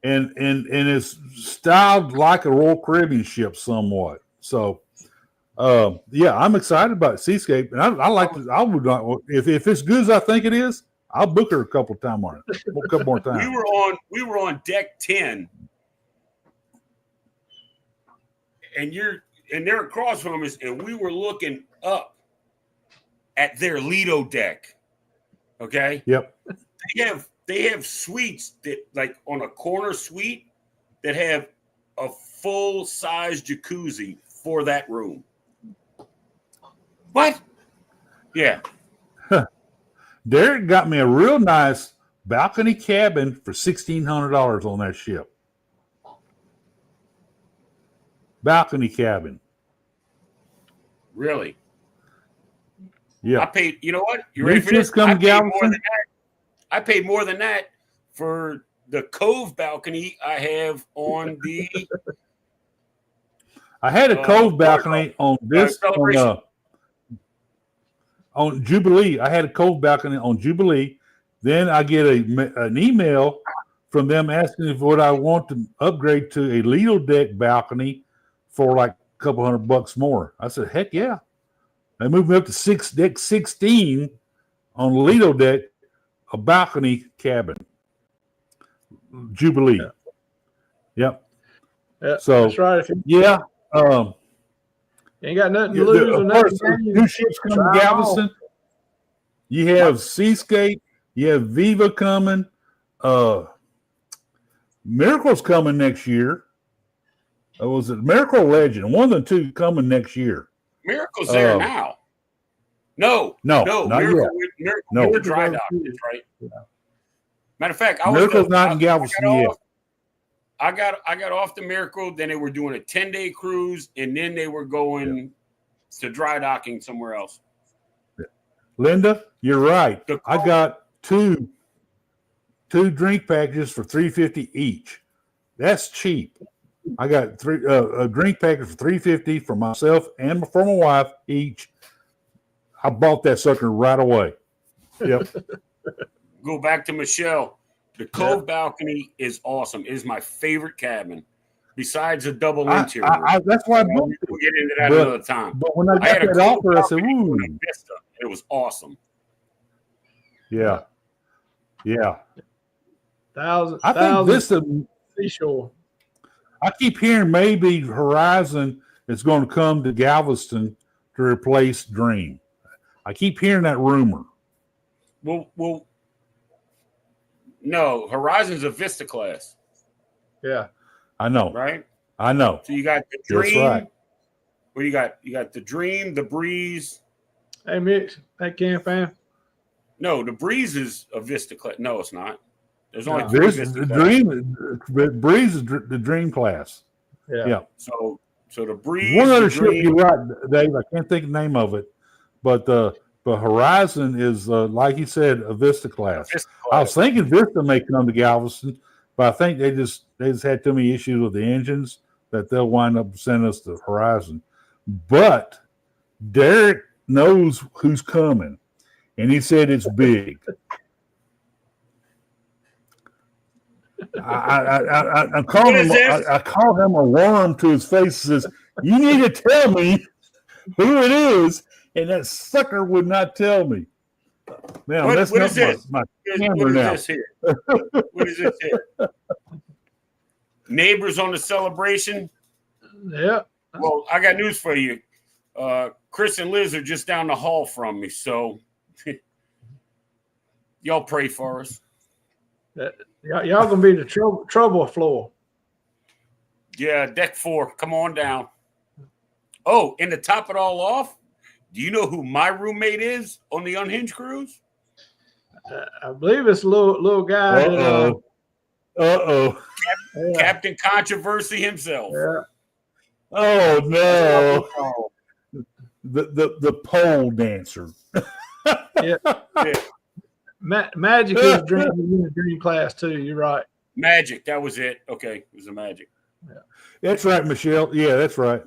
and it's styled like a Royal Caribbean ship somewhat. So, I'm excited about Seascape, and I like to. I would not if it's good as I think it is. I'll book her a couple more times. We were on deck 10, and they're across from us, and we were looking up at their Lido deck. Okay. Yep. They have suites that, like, on a corner suite that have a full size jacuzzi for that room. What? Yeah. Derek got me a real nice balcony cabin for $1,600 on that ship. Balcony cabin. Really? Yeah. I paid, you know what? You ready for this? I paid more than that for the Cove balcony I have on the. I had a Cove balcony on this on Jubilee. I had a Cove balcony on Jubilee. Then I get an email from them asking if what I want to upgrade to a Lido deck balcony for like a couple $100 more. I said, heck yeah. They moved me up to deck 16 on the Lido deck, a balcony cabin. Jubilee. Yep. Yeah, so that's right. Ain't got nothing to lose. Two ships coming to Galveston. You have Seascape. You have Viva coming. Miracle's coming next year. Was it Miracle Legend? One of the two coming next year. Miracle's there now. No, not Miracle, yet. Miracle dry dock. That's right. Yeah. Matter of fact, Miracle's not in Galveston yet. I got off the Miracle, then they were doing a 10-day cruise, and then they were going to dry docking somewhere else. Linda, you're right. I got two drink packages for $350 each. That's cheap. I got a drink package for $350 for myself and for my wife each. I bought that sucker right away. Yep. Go back to Michelle. The Cove balcony is awesome. It is my favorite cabin, besides a double interior. That's why I booked it. We'll get into that another time. But when I got that offer, I said, "Ooh, Vista. It was awesome." Yeah. I think Vista seashore. I keep hearing maybe Horizon is going to come to Galveston to replace Dream. I keep hearing that rumor. Well, no, Horizon's a Vista class. Yeah, I know. Right? I know. So you got the Dream. That's right. Well, you got the Dream, the Breeze. Hey, Mitch. Hey, Cam fan. No, the Breeze is a Vista class. No, it's not. There's only Breeze is the Dream class. Yeah. So the Breeze. One other ship you're right, Dave. I can't think of the name of it, but Horizon is like you said, a Vista class. I was thinking Vista may come to Galveston, but I think they just had too many issues with the engines that they'll wind up sending us to Horizon. But Derek knows who's coming, and he said it's big. I called him a worm to his face and says, "You need to tell me who it is," and that sucker would not tell me. Man, What that's not is this? my What camera is now. this here? What is this here? Neighbors on the celebration. Yeah. Well, I got news for you. Chris and Liz are just down the hall from me, so y'all pray for us. Y'all gonna be the trouble floor. Yeah, deck 4, come on down. Oh, and to top it all off, do you know who my roommate is on the Unhinged cruise? I believe it's a little guy. Uh-oh. Yeah. Captain Controversy himself. Yeah. Oh no. The pole dancer. Yeah. Magic is a dream class too. You're right. Magic, that was it. Okay, it was a Magic. That's right, Michelle. Yeah, that's right.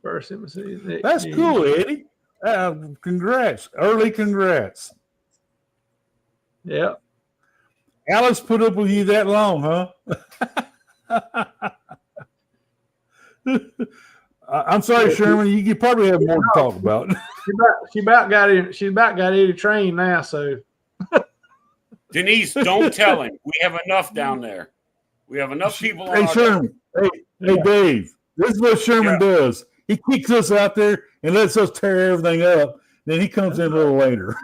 First embassy. That's cool, Eddie. Congrats. Early congrats. Yeah. Alice put up with you that long, huh? I'm sorry, Sherman. You probably have more to talk about. She about got Eddie trained now. So Denise, don't tell him. We have enough down there. We have enough people on Hey, our Sherman. Hey, Dave. This is what Sherman does. He kicks us out there and lets us tear everything up. Then he comes in a little later.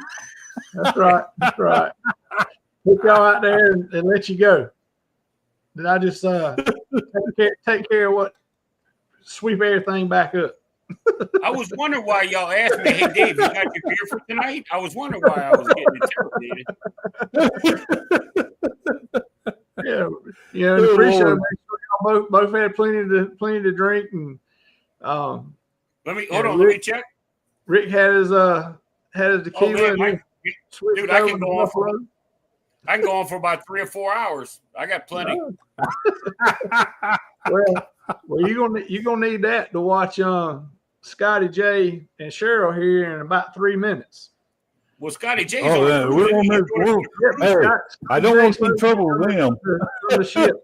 that's right. That's right. Put y'all out there and let you go. Then I just take care of what, sweep everything back up. I was wondering why y'all asked me, hey, Dave, you got your beer for tonight? I was wondering why I was getting interrogated. Yeah. In the pre-show, make sure y'all both had plenty to drink, and Let me check. Rick had his tequila. Man, dude, I can go on for about 3 or 4 hours. I got plenty. Well, you're gonna need that to watch Scotty J and Cheryl here in about 3 minutes. Well, Scotty J's Oh, yeah. I don't want to be in trouble with them. On the ship.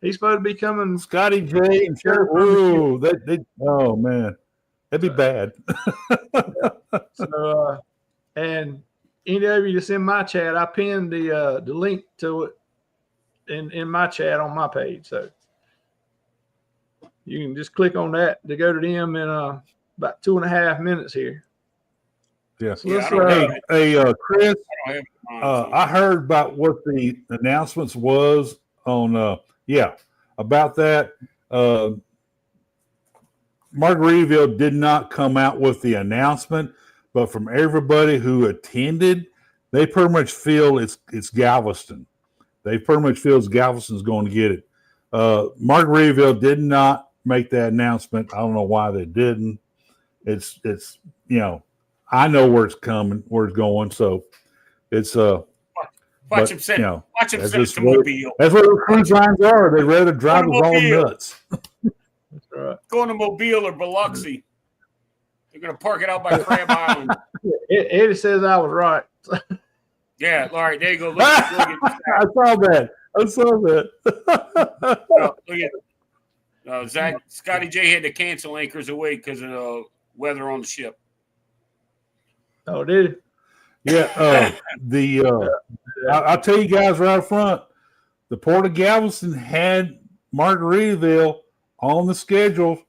He's supposed to be coming. Scotty J and Cheryl. Oh man, that'd be bad. So, and any of you that's in my chat, I pinned the link to it in my chat on my page. So you can just click on that to go to them in about 2.5 minutes here. Yeah. So Chris, I heard about what the announcements was on, about that. Margaritaville did not come out with the announcement, but from everybody who attended, they pretty much feel it's Galveston. They pretty much feel Galveston's going to get it. Margaritaville did not make that announcement. I don't know why they didn't. It's I know where it's coming, where it's going. So it's watch him send it to Mobile. That's what the cruise lines are. They rather drive us all nuts. That's right. Going to Mobile or Biloxi. They're going to park it out by Crab Island. Eddie says I was right. Yeah, all right, there you go. Look I saw that. Look at Scotty J had to cancel Anchors Away because of the weather on the ship. Oh, did he? Yeah. I'll tell you guys right up front, the Port of Galveston had Margaritaville on the schedule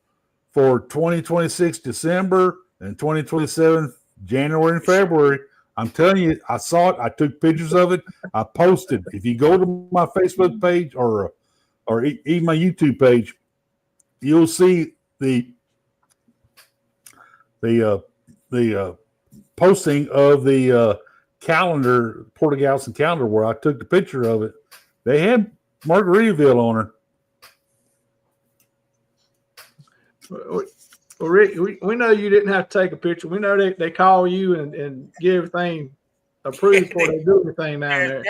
for 2026 December and 2027 January and February. I'm telling you, I saw it. I took pictures of it. I posted. If you go to my Facebook page or even my YouTube page, you'll see the posting of the calendar, Port of Galveston calendar, where I took the picture of it. They had Margaritaville on her. Well, Rick, we know you didn't have to take a picture. We know they call you and get everything approved before they do anything down there.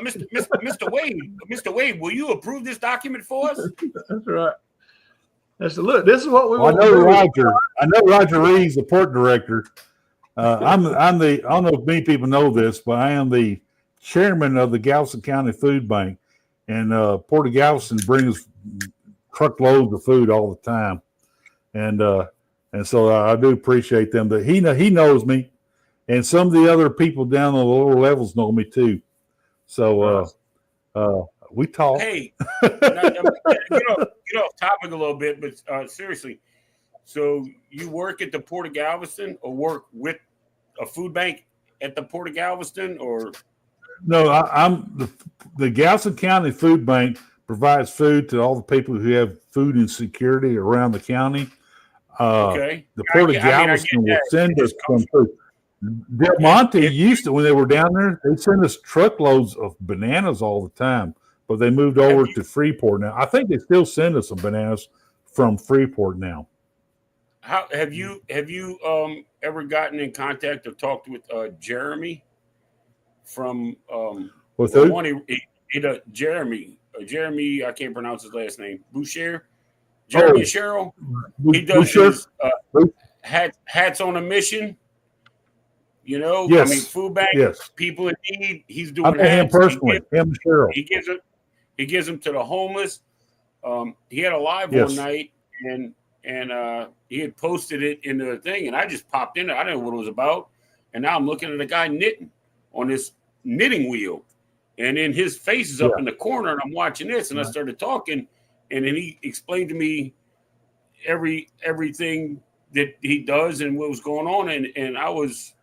Mr. Wade, will you approve this document for us? That's right. Look. This is what we want. I know Roger Reeves, the port director. I don't know if many people know this, but I am the chairman of the Galveston County Food Bank, and Port of Galveston brings truckloads of food all the time. And And so I do appreciate them. That he knows me, and some of the other people down on the lower levels know me too. So we talk. Hey, get off topic a little bit, but seriously, so you work at the Port of Galveston, or work with a food bank at the Port of Galveston, or? No, I'm the Galveston County Food Bank provides food to all the people who have food insecurity around the county. Okay. The Port of Galveston will send us some food. Del Monte used to, when they were down there, they send us truckloads of bananas all the time, but they moved over to Freeport now. I think they still send us some bananas from Freeport now. How have you ever gotten in contact or talked with Jeremy from What's that? Jeremy, I can't pronounce his last name. Boucher? Jeremy Sherrill? He does his hats on a mission. You know, yes. I mean, food bank, people in need. He's doing. I know him personally. Him, Cheryl. He gives them to the homeless. He had a live one night, and he had posted it in the thing, and I just popped in it. I didn't know what it was about, and now I'm looking at a guy knitting on this knitting wheel, and then his face is up in the corner, and I'm watching this, and I started talking, and then he explained to me everything that he does and what was going on, and I was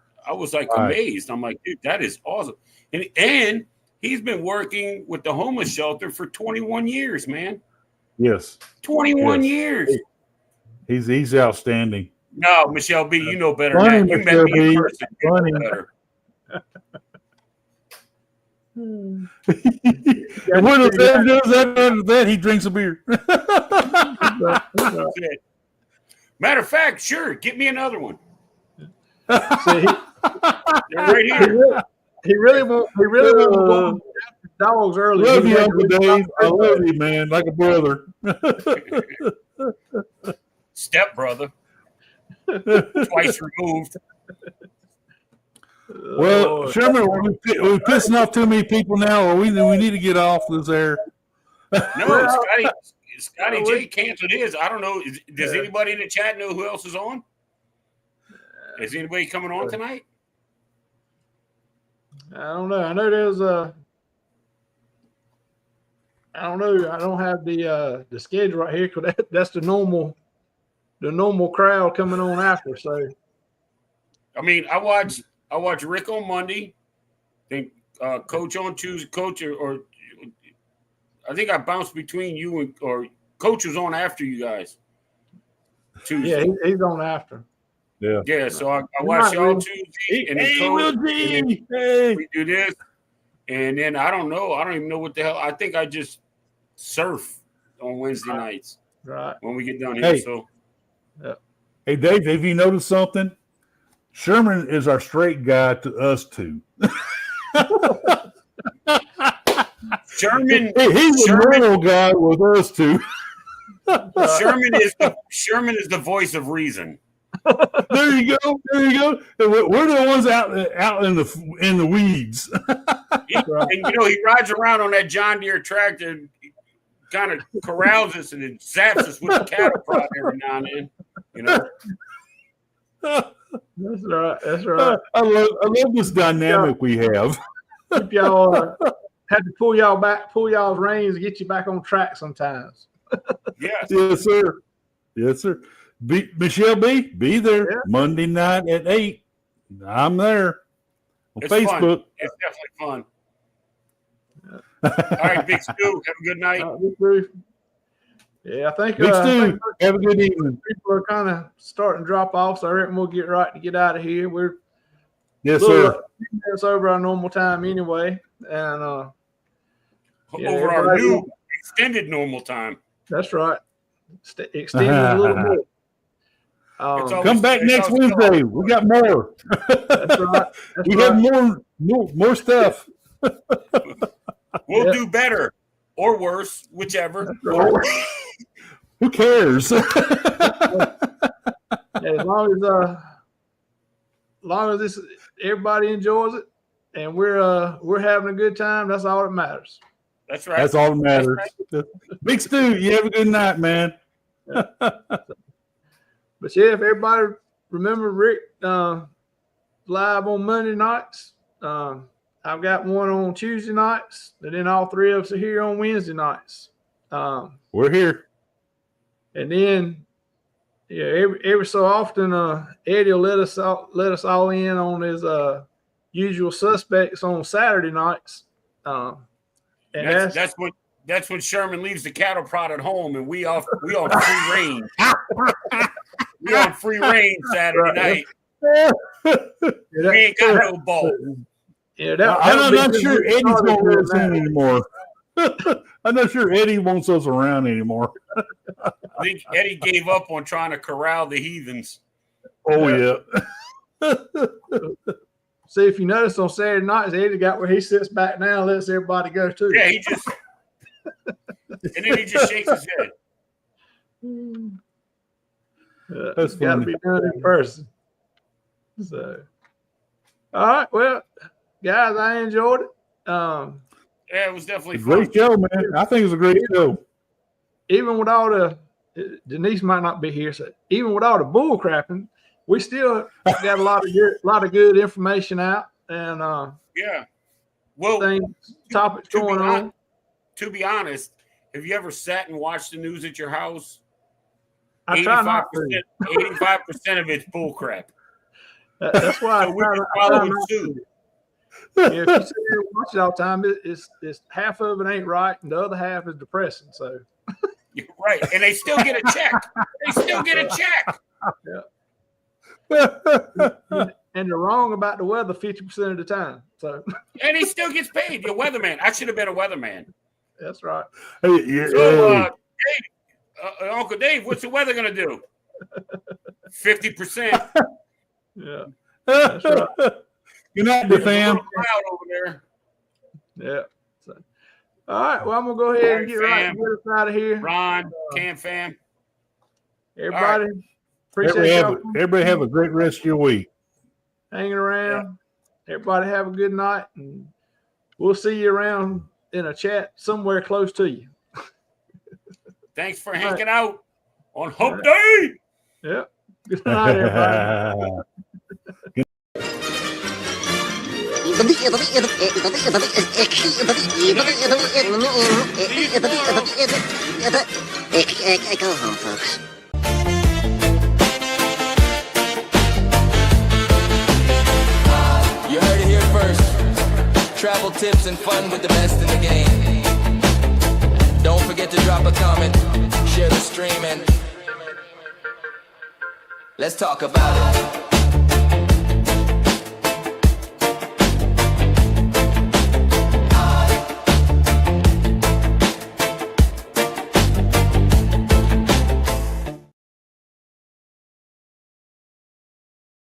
like amazed. I'm like, dude, that is awesome. And he's been working with the homeless shelter for 21 years, man. Yes. 21 years. He's outstanding. No, Michelle B., you know better than that. You met me in person. You know better. And when the man does that, he drinks a beer. Matter of fact, sure, get me another one. See, they're right here. He really won't go dogs early. Love you, Uncle Dave. I love you, man, like a brother. Step brother. Twice removed. Well, Sherman, we're pissing off too many people now, or we need to get off this air. No, Scotty J canceled his. I don't know. Does anybody in the chat know who else is on? Is anybody coming on tonight? I don't know. I know there's I don't know. I don't have the schedule right here because that's the normal crowd coming on after. So, I mean, I watch Rick on Monday, then Coach on Tuesday. Coach or I think I bounced between you and or Coach was on after you guys. Tuesday. Yeah, he's on after. Yeah. So I watch y'all Tuesday, and then Coach, and then we do this, and then I don't know. I don't even know what the hell. I think I just surf on Wednesday nights. Right. When we get done here. Hey. So. Hey, Dave, have you noticed something? Sherman is our straight guy to us two. Sherman, he's a normal guy with us two. Sherman is the voice of reason. There you go. We're the ones out in the weeds. And he rides around on that John Deere tractor, kind of corrals us and then zaps us with the cattle prod every now and then. You know. That's right. I love this dynamic we have. Keep y'all have to pull y'all's reins and get you back on track sometimes. Yes, sir. Michelle B, be there Monday night at 8. I'm there on Facebook. Fun. It's definitely fun. All right, Big Stu, have a good night. Yeah, I think Big Stu, have a good evening. People are kind of starting to drop off, so I reckon we'll get right to get out of here. We're yes, sir. It's over our normal time anyway, and over our new extended normal time. That's right. Extended a little bit. Come back next Wednesday. We got more. That's right. We have more stuff. We'll do better or worse, whichever. Right. Who cares? As long as this everybody enjoys it and we're having a good time, that's all that matters. That's right. That's all that matters. Right. Big Stu, you have a good night, man. But yeah, if everybody remember Rick live on Monday nights, I've got one on Tuesday nights, and then all three of us are here on Wednesday nights. We're here. And then, yeah, every so often, Eddie will let us all in on his usual suspects on Saturday nights. And That's when Sherman leaves the cattle prod at home, and we on free range. We on free range Saturday night. We ain't got no ball. Yeah, I'm not sure Eddie's going to let us in anymore. I'm not sure Eddie wants us around anymore. I think Eddie gave up on trying to corral the heathens. Oh, yeah. See, if you notice on Saturday nights, Eddie got where he sits back now and lets everybody go too. Yeah, he just and then he just shakes his head. That's got to be done in person. So, all right, well, guys, I enjoyed it. Yeah, it was definitely It's a great show, man. I think it's a great show. Even with all the Denise might not be here, so even with all the bull crapping, we still got a lot of good information out, and yeah. Well, topics going on. To be honest, have you ever sat and watched the news at your house? I try not to. 85% of it's bull crap. That's why So we can follow it too. Yeah, if you sit here and watch it all the time, it's half of it ain't right, and the other half is depressing. So You're right, and they still get a check. They still get a check. And they're wrong about the weather 50% of the time. So And he still gets paid. You're a weatherman. I should have been a weatherman. that's right. Hey, yeah, So, hey. Dave, Uncle Dave, what's the weather going to do? 50%. Yeah, that's right. Good night, There's a fam. little cloud over there. Yeah. So, all right. Well, I'm gonna go ahead and get Fam. get us out of here. Ron, Cam fam. Everybody, appreciate y'all Everybody have a great rest of your week. hanging around. Everybody have a good night, and we'll see you around in a chat somewhere close to you. Thanks for hanging out on Hump Day. Yeah. Good night, everybody. Go home, folks. You heard it here first. Travel tips and fun with the best in the game. Don't forget to drop a comment, share the stream, and let's talk about it.